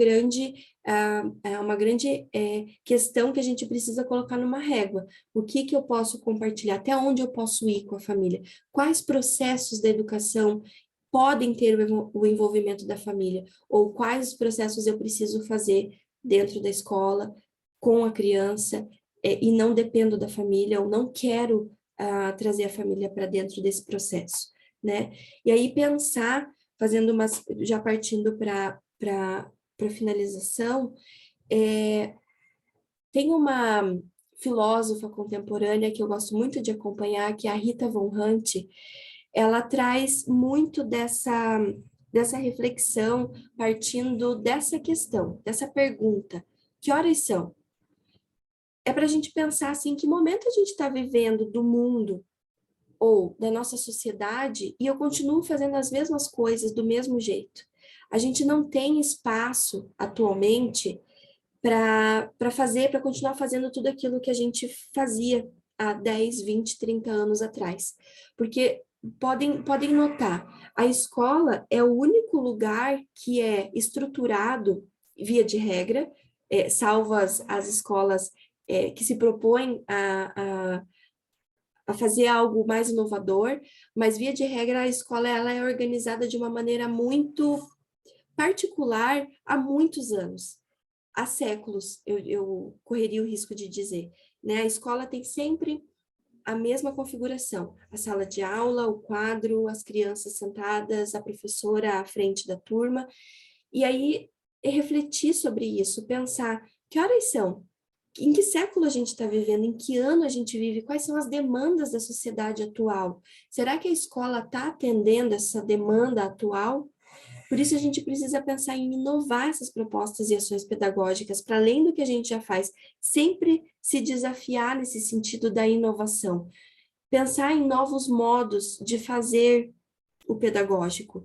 grande questão que a gente precisa colocar numa régua. O que que eu posso compartilhar? Até onde eu posso ir com a família? Quais processos da educação podem ter o envolvimento da família, ou quais processos eu preciso fazer dentro da escola, com a criança, e não dependo da família, ou não quero trazer a família para dentro desse processo, né? E aí pensar, já partindo para finalização, tem uma filósofa contemporânea que eu gosto muito de acompanhar, que é a Rita Von Hunt. Ela traz muito dessa reflexão partindo dessa questão, dessa pergunta: que horas são? É para a gente pensar assim, que momento a gente está vivendo do mundo ou da nossa sociedade e eu continuo fazendo as mesmas coisas do mesmo jeito. A gente não tem espaço atualmente para continuar fazendo tudo aquilo que a gente fazia há 10, 20, 30 anos atrás. Porque podem notar, a escola é o único lugar que é estruturado, via de regra, salvo as escolas que se propõem a fazer algo mais inovador, mas via de regra a escola ela é organizada de uma maneira muito particular há muitos anos. Há séculos, eu correria o risco de dizer, né? A escola tem sempre a mesma configuração, a sala de aula, o quadro, as crianças sentadas, a professora à frente da turma, e aí refletir sobre isso, pensar que horas são, em que século a gente está vivendo, em que ano a gente vive, quais são as demandas da sociedade atual? Será que a escola está atendendo essa demanda atual? Por isso, a gente precisa pensar em inovar essas propostas e ações pedagógicas, para além do que a gente já faz, sempre se desafiar nesse sentido da inovação. Pensar em novos modos de fazer o pedagógico,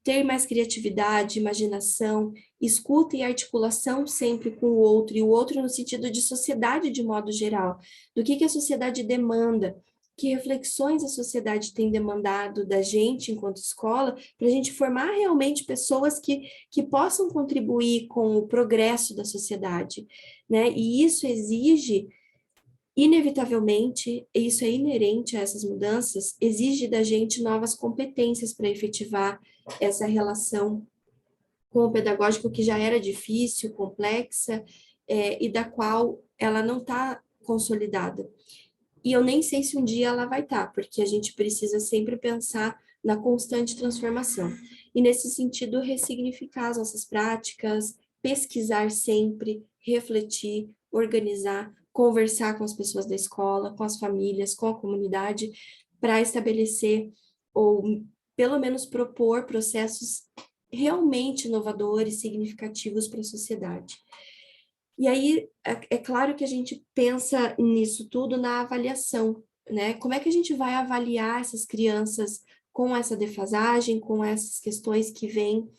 ter mais criatividade, imaginação, escuta e articulação sempre com o outro, e o outro no sentido de sociedade de modo geral, do que a sociedade demanda, que reflexões a sociedade tem demandado da gente enquanto escola, para a gente formar realmente pessoas que possam contribuir com o progresso da sociedade, né? E isso exige, inevitavelmente, e isso é inerente a essas mudanças, exige da gente novas competências para efetivar essa relação com o pedagógico que já era difícil, complexa, e da qual ela não está consolidada. E eu nem sei se um dia ela vai estar, porque a gente precisa sempre pensar na constante transformação. E nesse sentido, ressignificar as nossas práticas, pesquisar sempre, refletir, organizar, conversar com as pessoas da escola, com as famílias, com a comunidade, para estabelecer ou pelo menos propor processos realmente inovadores, significativos para a sociedade. E aí, é claro que a gente pensa nisso tudo na avaliação, né? Como é que a gente vai avaliar essas crianças com essa defasagem, com essas questões que vêm,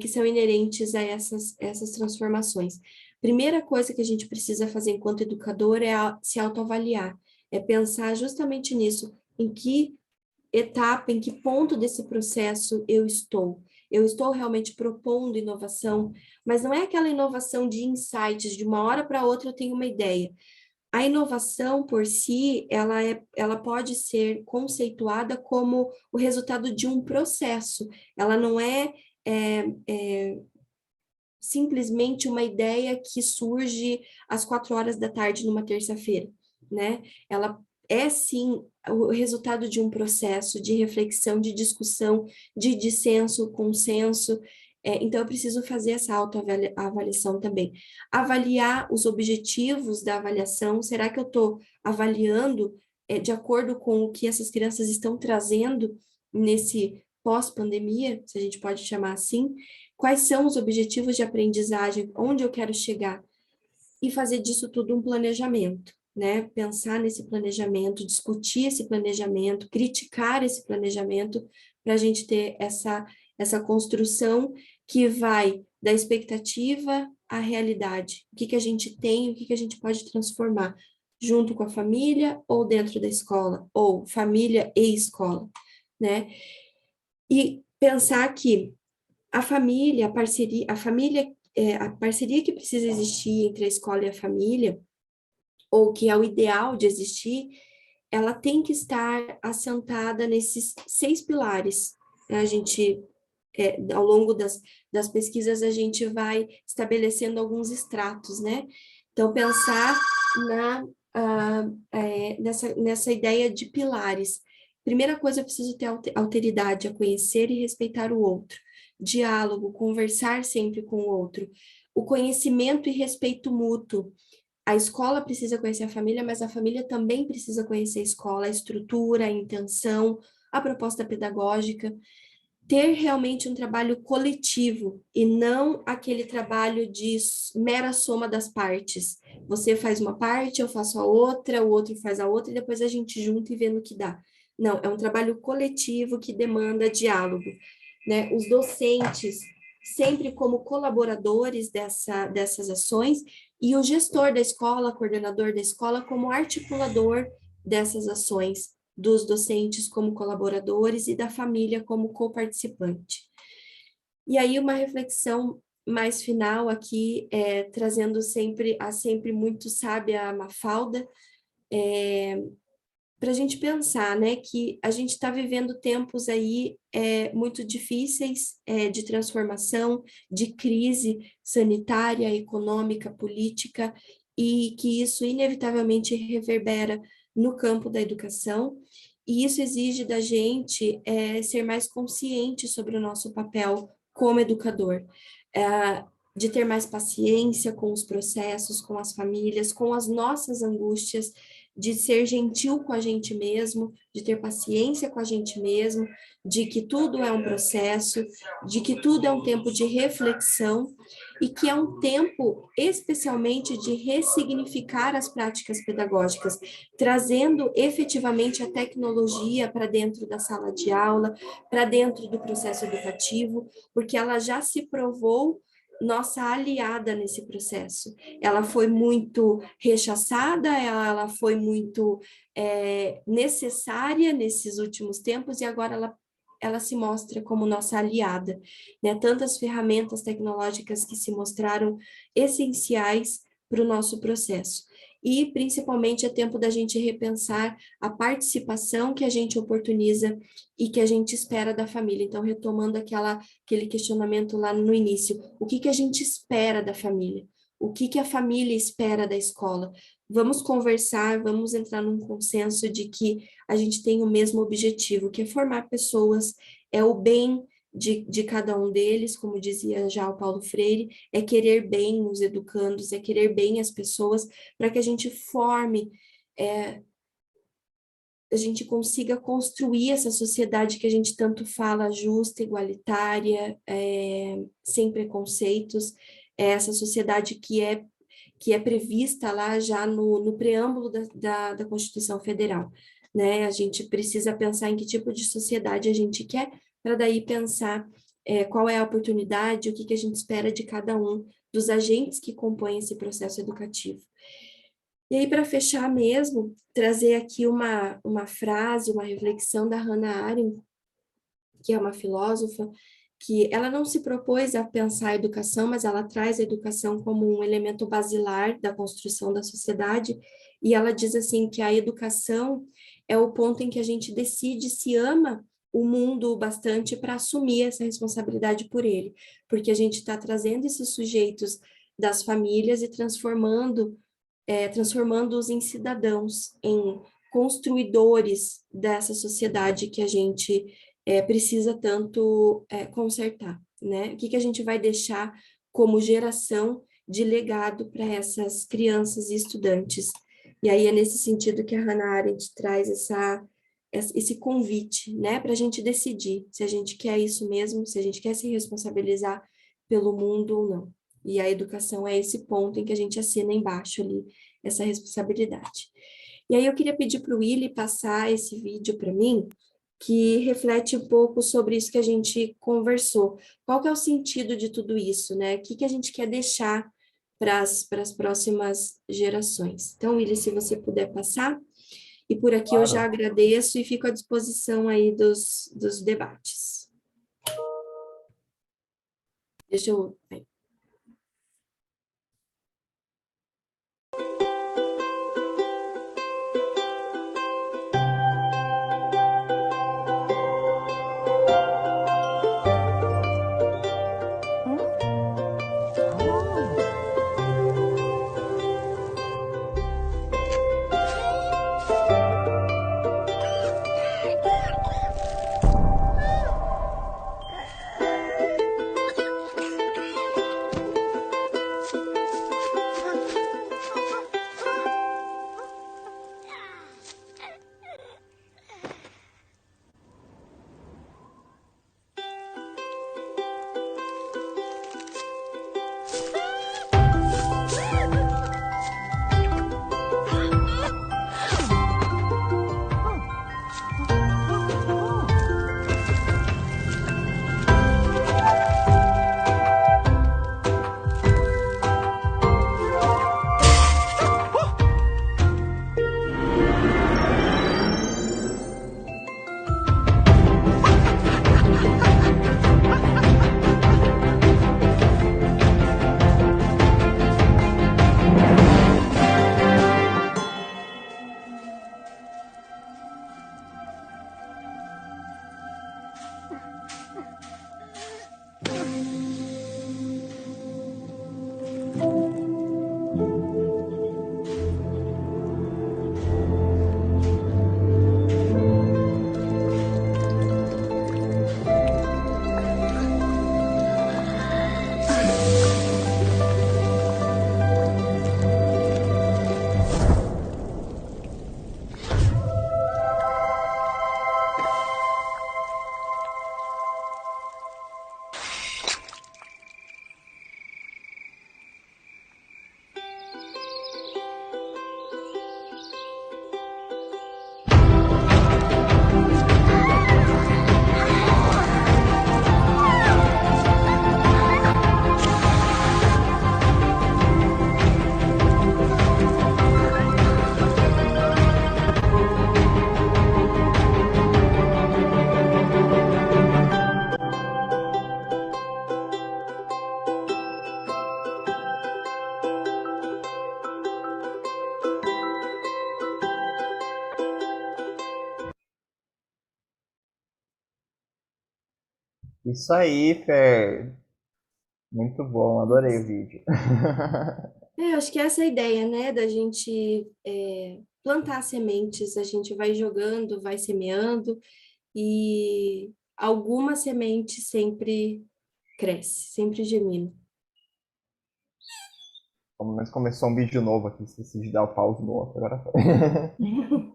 que são inerentes a essas transformações? Primeira coisa que a gente precisa fazer enquanto educador é se autoavaliar, é pensar justamente nisso, em que etapa, em que ponto desse processo eu estou. Eu estou realmente propondo inovação, mas não é aquela inovação de insights, de uma hora para outra eu tenho uma ideia. A inovação por si, ela pode ser conceituada como o resultado de um processo. Ela não é simplesmente uma ideia que surge às 4 horas da tarde numa terça-feira, né? Ela é, sim, o resultado de um processo de reflexão, de discussão, de dissenso, consenso. Então, eu preciso fazer essa autoavaliação também. Avaliar os objetivos da avaliação. Será que eu estou avaliando de acordo com o que essas crianças estão trazendo nesse pós-pandemia, se a gente pode chamar assim? Quais são os objetivos de aprendizagem, onde eu quero chegar, e fazer disso tudo um planejamento, né? Pensar nesse planejamento, discutir esse planejamento, criticar esse planejamento, para a gente ter essa construção que vai da expectativa à realidade. O que que a gente tem, o que que a gente pode transformar, junto com a família ou dentro da escola, ou família e escola, né? E pensar que a parceria que precisa existir entre a escola e a família, ou que é o ideal de existir, ela tem que estar assentada nesses 6 pilares. A gente, ao longo das pesquisas, a gente vai estabelecendo alguns estratos, né? Então, pensar nessa ideia de pilares. Primeira coisa, eu preciso ter alteridade a conhecer e respeitar o outro. Diálogo, conversar sempre com o outro. O conhecimento e respeito mútuo. A escola precisa conhecer a família, mas a família também precisa conhecer a escola, a estrutura, a intenção, a proposta pedagógica. Ter realmente um trabalho coletivo e não aquele trabalho de mera soma das partes. Você faz uma parte, eu faço a outra, o outro faz a outra e depois a gente junta e vê no que dá. Não, é um trabalho coletivo que demanda diálogo, né? Os docentes sempre como colaboradores dessas ações e o gestor da escola, coordenador da escola, como articulador dessas ações, dos docentes como colaboradores e da família como coparticipante. E aí uma reflexão mais final aqui, trazendo sempre a sempre muito sábia Mafalda, para a gente pensar, né, que a gente está vivendo tempos aí muito difíceis de transformação, de crise sanitária, econômica, política, e que isso inevitavelmente reverbera no campo da educação, e isso exige da gente ser mais consciente sobre o nosso papel como educador, de ter mais paciência com os processos, com as famílias, com as nossas angústias, de ser gentil com a gente mesmo, de ter paciência com a gente mesmo, de que tudo é um processo, de que tudo é um tempo de reflexão e que é um tempo especialmente de ressignificar as práticas pedagógicas, trazendo efetivamente a tecnologia para dentro da sala de aula, para dentro do processo educativo, porque ela já se provou nossa aliada nesse processo. Ela foi muito rechaçada, ela foi muito necessária nesses últimos tempos e agora ela se mostra como nossa aliada, né? Tantas ferramentas tecnológicas que se mostraram essenciais para o nosso processo. E, principalmente, é tempo da gente repensar a participação que a gente oportuniza e que a gente espera da família. Então, retomando aquele questionamento lá no início, o que a gente espera da família? O que a família espera da escola? Vamos conversar, vamos entrar num consenso de que a gente tem o mesmo objetivo, que é formar pessoas, é o bem de cada um deles, como dizia já o Paulo Freire, é querer bem os educandos, é querer bem as pessoas, para que a gente forme, a gente consiga construir essa sociedade que a gente tanto fala, justa, igualitária, sem preconceitos, essa sociedade que é prevista lá já no preâmbulo da Constituição Federal, né? A gente precisa pensar em que tipo de sociedade a gente quer, para daí pensar qual é a oportunidade, o que a gente espera de cada um dos agentes que compõem esse processo educativo. E aí, para fechar mesmo, trazer aqui uma frase, uma reflexão da Hannah Arendt, que é uma filósofa, que ela não se propôs a pensar a educação, mas ela traz a educação como um elemento basilar da construção da sociedade, e ela diz assim que a educação é o ponto em que a gente decide se ama o mundo bastante para assumir essa responsabilidade por ele, porque a gente está trazendo esses sujeitos das famílias e transformando-os em cidadãos, em construidores dessa sociedade que a gente precisa tanto consertar, né? O que que a gente vai deixar como geração de legado para essas crianças e estudantes? E aí é nesse sentido que a Hannah Arendt traz esse convite, né, para a gente decidir se a gente quer isso mesmo, se a gente quer se responsabilizar pelo mundo ou não. E a educação é esse ponto em que a gente assina embaixo ali essa responsabilidade. E aí eu queria pedir para o Willy passar esse vídeo para mim, que reflete um pouco sobre isso que a gente conversou. Qual que é o sentido de tudo isso, né? O que que a gente quer deixar para as próximas gerações? Então, Willy, se você puder passar, e por aqui eu já Claro. agradeço e fico à disposição aí dos debates. Deixa eu... Isso aí, Fer. Muito bom, adorei o vídeo. Acho que essa é a ideia, né, da gente plantar sementes, a gente vai jogando, vai semeando, e alguma semente sempre cresce, sempre germina. Pelo menos começou um vídeo novo aqui, esqueci de dar o pause no outro, agora foi.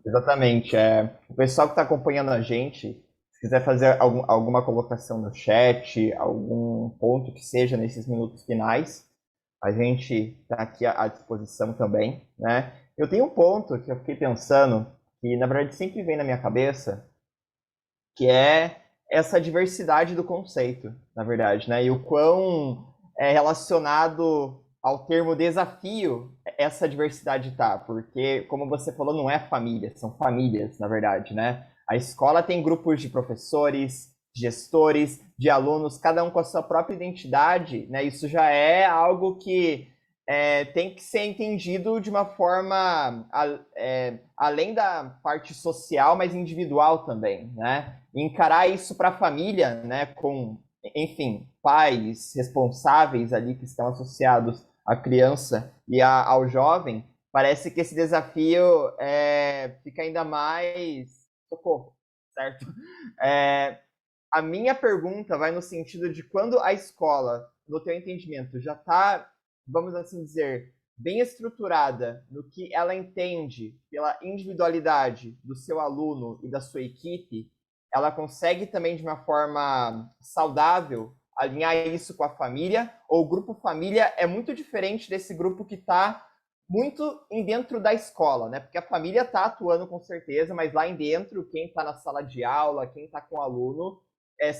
Exatamente. O pessoal que está acompanhando a gente, se quiser fazer alguma colocação no chat, algum ponto que seja nesses minutos finais, a gente está aqui à disposição também, né? Eu tenho um ponto que eu fiquei pensando, que na verdade sempre vem na minha cabeça, que é essa diversidade do conceito, na verdade, né? E o quão é relacionado ao termo desafio essa diversidade tá, porque, como você falou, não é família, são famílias, na verdade, né? A escola tem grupos de professores, gestores, de alunos, cada um com a sua própria identidade, né? Isso já é algo que tem que ser entendido de uma forma além da parte social, mas individual também, né? Encarar isso para a família, né? Com, enfim, pais responsáveis ali que estão associados à criança e ao jovem, parece que esse desafio fica ainda mais socorro, certo? É, a minha pergunta vai no sentido de quando a escola, no teu entendimento, já está, vamos assim dizer, bem estruturada no que ela entende pela individualidade do seu aluno e da sua equipe, ela consegue também de uma forma saudável alinhar isso com a família, ou o grupo família é muito diferente desse grupo que está muito em dentro da escola, né? Porque a família está atuando com certeza, mas lá em dentro, quem está na sala de aula, quem está com o aluno,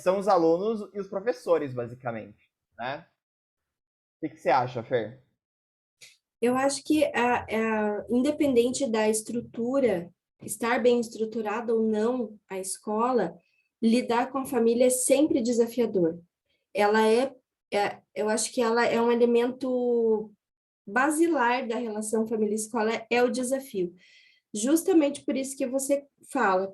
são os alunos e os professores, basicamente, né? O que você acha, Fer? Eu acho que, independente da estrutura, estar bem estruturada ou não a escola, lidar com a família é sempre desafiador. Ela eu acho que ela é um elemento basilar da relação família-escola, é o desafio. Justamente por isso que você fala,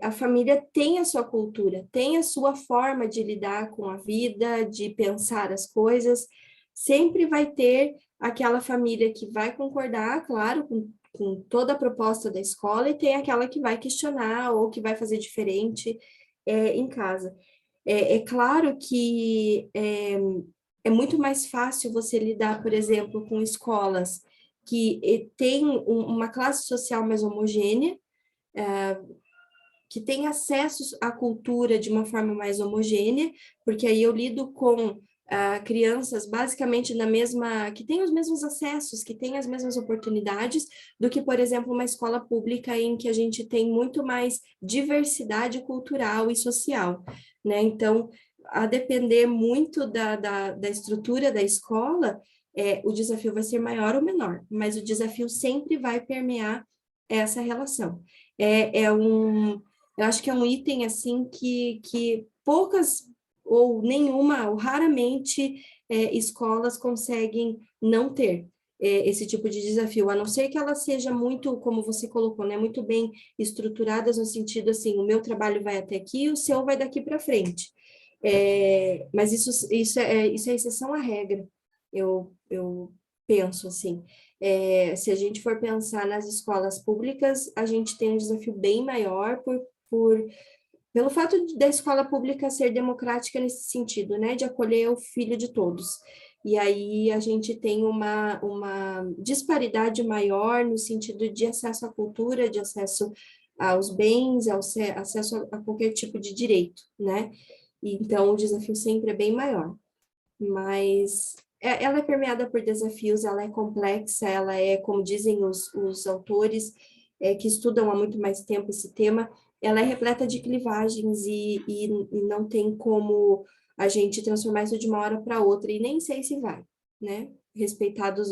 a família tem a sua cultura, tem a sua forma de lidar com a vida, de pensar as coisas, sempre vai ter aquela família que vai concordar, claro, com toda a proposta da escola, e tem aquela que vai questionar ou que vai fazer diferente em casa. É claro que é muito mais fácil você lidar, por exemplo, com escolas que têm uma classe social mais homogênea, que tem acesso à cultura de uma forma mais homogênea, porque aí eu lido com crianças basicamente na mesma, que têm os mesmos acessos, que têm as mesmas oportunidades, do que, por exemplo, uma escola pública em que a gente tem muito mais diversidade cultural e social, né? Então, a depender muito da estrutura da escola, o desafio vai ser maior ou menor, mas o desafio sempre vai permear essa relação. Eu acho que é um item assim que poucas ou nenhuma, ou raramente escolas conseguem não ter esse tipo de desafio, a não ser que ela seja muito, como você colocou, né, muito bem estruturadas no sentido assim, o meu trabalho vai até aqui, o seu vai daqui para frente. Mas isso é exceção à regra, eu penso assim. Se a gente for pensar nas escolas públicas, a gente tem um desafio bem maior por pelo fato da escola pública ser democrática nesse sentido, né, de acolher o filho de todos. E aí a gente tem uma disparidade maior no sentido de acesso à cultura, de acesso aos bens, acesso a qualquer tipo de direito, né? E, então o desafio sempre é bem maior. Mas ela é permeada por desafios, ela é complexa, ela é, como dizem os autores que estudam há muito mais tempo esse tema, ela é repleta de clivagens e não tem como a gente transformar isso de uma hora para outra, e nem sei se vai, né? Respeitados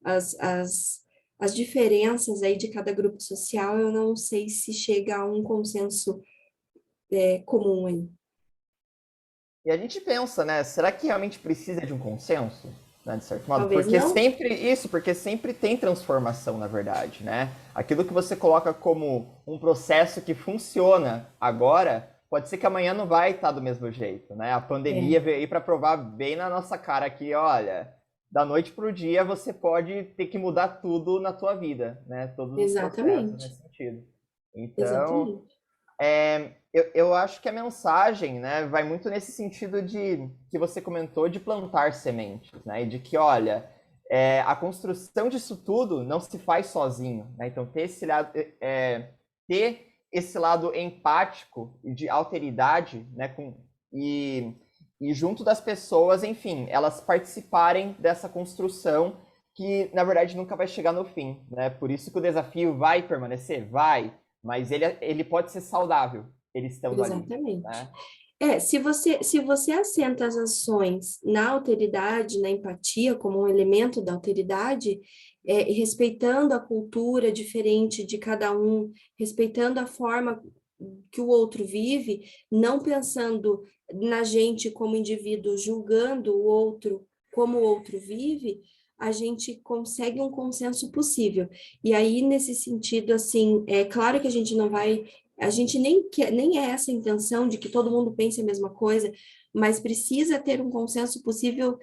as, as, as diferenças aí de cada grupo social, eu não sei se chega a um consenso comum aí. E a gente pensa, né? Será que realmente precisa de um consenso? Né, de certo modo? Talvez não? Porque sempre tem transformação, na verdade, né? Aquilo que você coloca como um processo que funciona agora, pode ser que amanhã não vai estar do mesmo jeito, né? A pandemia É, veio aí para provar bem na nossa cara que, olha, da noite para o dia você pode ter que mudar tudo na tua vida, né? Todos os processos exatamente, nesse sentido. Então, exatamente. eu acho que a mensagem, né, vai muito nesse sentido de que você comentou de plantar sementes, né, e de que, olha, a construção disso tudo não se faz sozinho, né, então ter esse lado empático e de alteridade, né, e, e junto das pessoas, enfim, elas participarem dessa construção que, na verdade, nunca vai chegar no fim, né, por isso que o desafio vai permanecer, vai, mas ele pode ser saudável, ele estando ali, Exatamente. né? Se você assenta as ações na alteridade, na empatia, como um elemento da alteridade, respeitando a cultura diferente de cada um, respeitando a forma que o outro vive, não pensando na gente como indivíduo, julgando o outro como o outro vive, a gente consegue um consenso possível. E aí, nesse sentido, assim, é claro que a gente não vai, a gente nem quer, nem é essa a intenção de que todo mundo pense a mesma coisa, mas precisa ter um consenso possível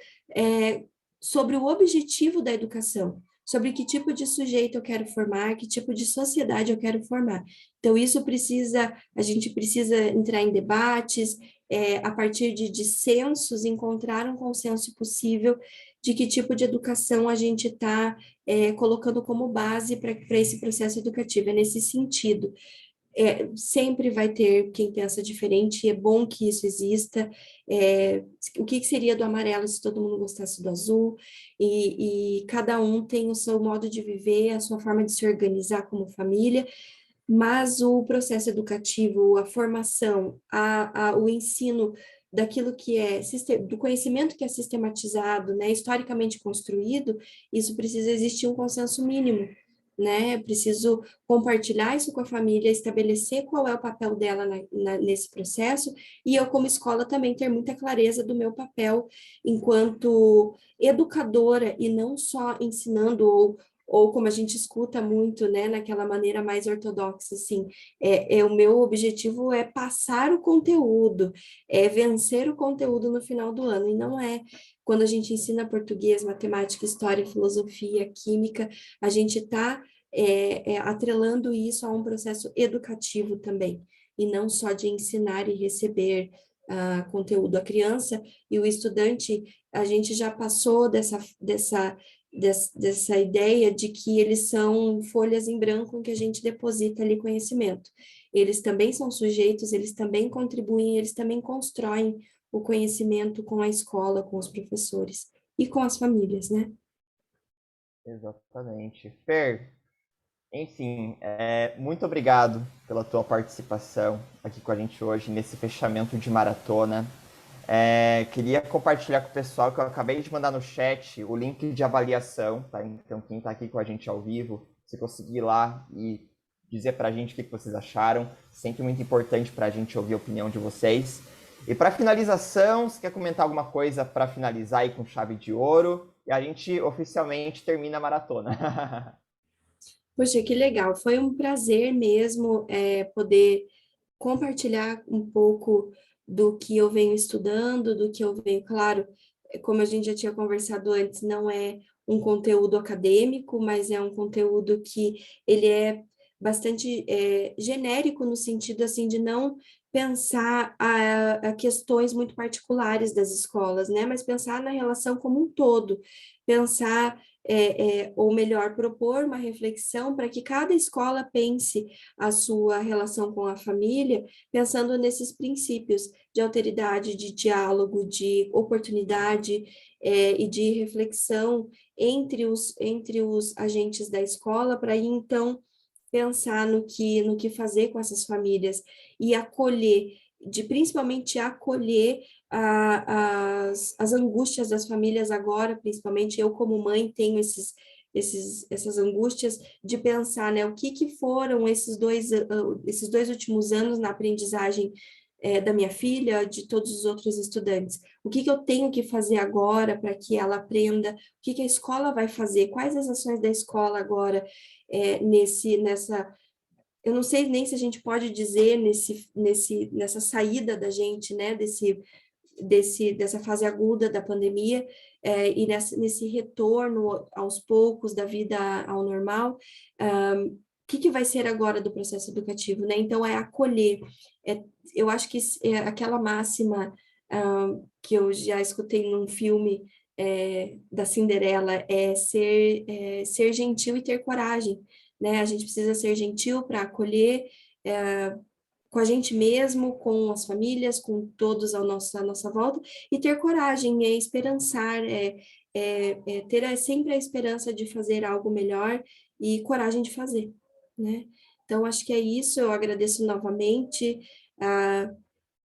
sobre o objetivo da educação, sobre que tipo de sujeito eu quero formar, que tipo de sociedade eu quero formar. Então, isso precisa, a gente precisa entrar em debates, a partir de dissensos, encontrar um consenso possível de que tipo de educação a gente está colocando como base para esse processo educativo. É nesse sentido. Sempre vai ter quem pensa diferente, e é bom que isso exista. O que seria do amarelo se todo mundo gostasse do azul? E cada um tem o seu modo de viver, a sua forma de se organizar como família, mas o processo educativo, a formação, o ensino daquilo que é, do conhecimento que é sistematizado, né, historicamente construído, isso precisa existir um consenso mínimo, né, preciso compartilhar isso com a família, estabelecer qual é o papel dela nesse processo, e eu, como escola, também ter muita clareza do meu papel enquanto educadora, e não só ensinando ou como a gente escuta muito, né, naquela maneira mais ortodoxa, assim, o meu objetivo é passar o conteúdo, é vencer o conteúdo no final do ano, e não é quando a gente ensina português, matemática, história, filosofia, química, a gente está atrelando isso a um processo educativo também, e não só de ensinar e receber conteúdo. A criança e o estudante, a gente já passou dessa ideia de que eles são folhas em branco em que a gente deposita ali conhecimento. Eles também são sujeitos, eles também contribuem, eles também constroem o conhecimento com a escola, com os professores e com as famílias, né? Exatamente. Fer, enfim, muito obrigado pela tua participação aqui com a gente hoje nesse fechamento de maratona. Queria compartilhar com o pessoal que eu acabei de mandar no chat o link de avaliação, tá? Então, quem está aqui com a gente ao vivo, se conseguir ir lá e dizer para a gente o que vocês acharam, sempre muito importante para a gente ouvir a opinião de vocês. E para finalização, você quer comentar alguma coisa para finalizar aí com chave de ouro? E a gente oficialmente termina a maratona. Poxa, que legal! Foi um prazer mesmo poder compartilhar um pouco do que eu venho estudando, do que eu venho, claro, como a gente já tinha conversado antes, não é um conteúdo acadêmico, mas é um conteúdo que ele é bastante genérico no sentido assim de não pensar a questões muito particulares das escolas, né? Mas pensar na relação como um todo, pensar ou melhor, propor uma reflexão para que cada escola pense a sua relação com a família, pensando nesses princípios de alteridade, de diálogo, de oportunidade e de reflexão entre os agentes da escola, para então pensar no que fazer com essas famílias e acolher, de principalmente acolher as angústias das famílias agora, principalmente eu como mãe tenho essas angústias de pensar, né, o que foram esses dois últimos anos na aprendizagem da minha filha, de todos os outros estudantes. O que eu tenho que fazer agora para que ela aprenda? O que a escola vai fazer? Quais as ações da escola agora nessa eu não sei nem se a gente pode dizer nessa saída da gente, né, dessa fase aguda da pandemia, e nesse retorno aos poucos da vida ao normal, o que vai ser agora do processo educativo, né? Então, é acolher. Eu acho que aquela máxima que eu já escutei num filme da Cinderela ser gentil e ter coragem, né? A gente precisa ser gentil para acolher, com a gente mesmo, com as famílias, com todos à nossa volta, e ter coragem, esperançar, ter sempre a esperança de fazer algo melhor e coragem de fazer, né? Então, acho que é isso, eu agradeço novamente.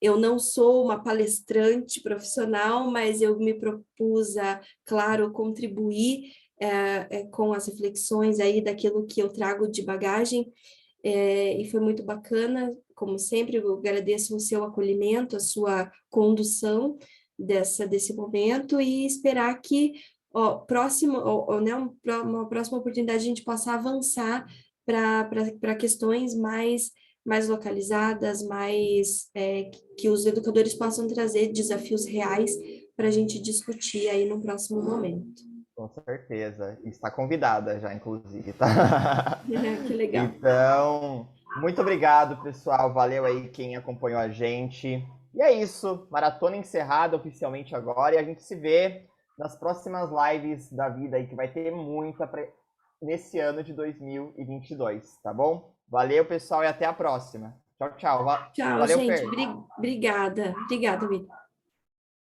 Eu não sou uma palestrante profissional, mas eu me propus a, claro, contribuir com as reflexões aí daquilo que eu trago de bagagem, e foi muito bacana, como sempre, eu agradeço o seu acolhimento, a sua condução desse momento, e esperar que ó, próximo, né, uma próxima oportunidade a gente possa avançar para questões mais localizadas, que os educadores possam trazer desafios reais para a gente discutir aí no próximo momento. Com certeza. Está convidada já, inclusive, tá? Que legal. Então, muito obrigado, pessoal. Valeu aí quem acompanhou a gente. E é isso. Maratona encerrada oficialmente agora. E a gente se vê nas próximas lives da vida aí, que vai ter muita nesse ano de 2022, tá bom? Valeu, pessoal, e até a próxima. Tchau, tchau. Tchau, Valeu, gente. Fer. Obrigada. Obrigada, Vitor.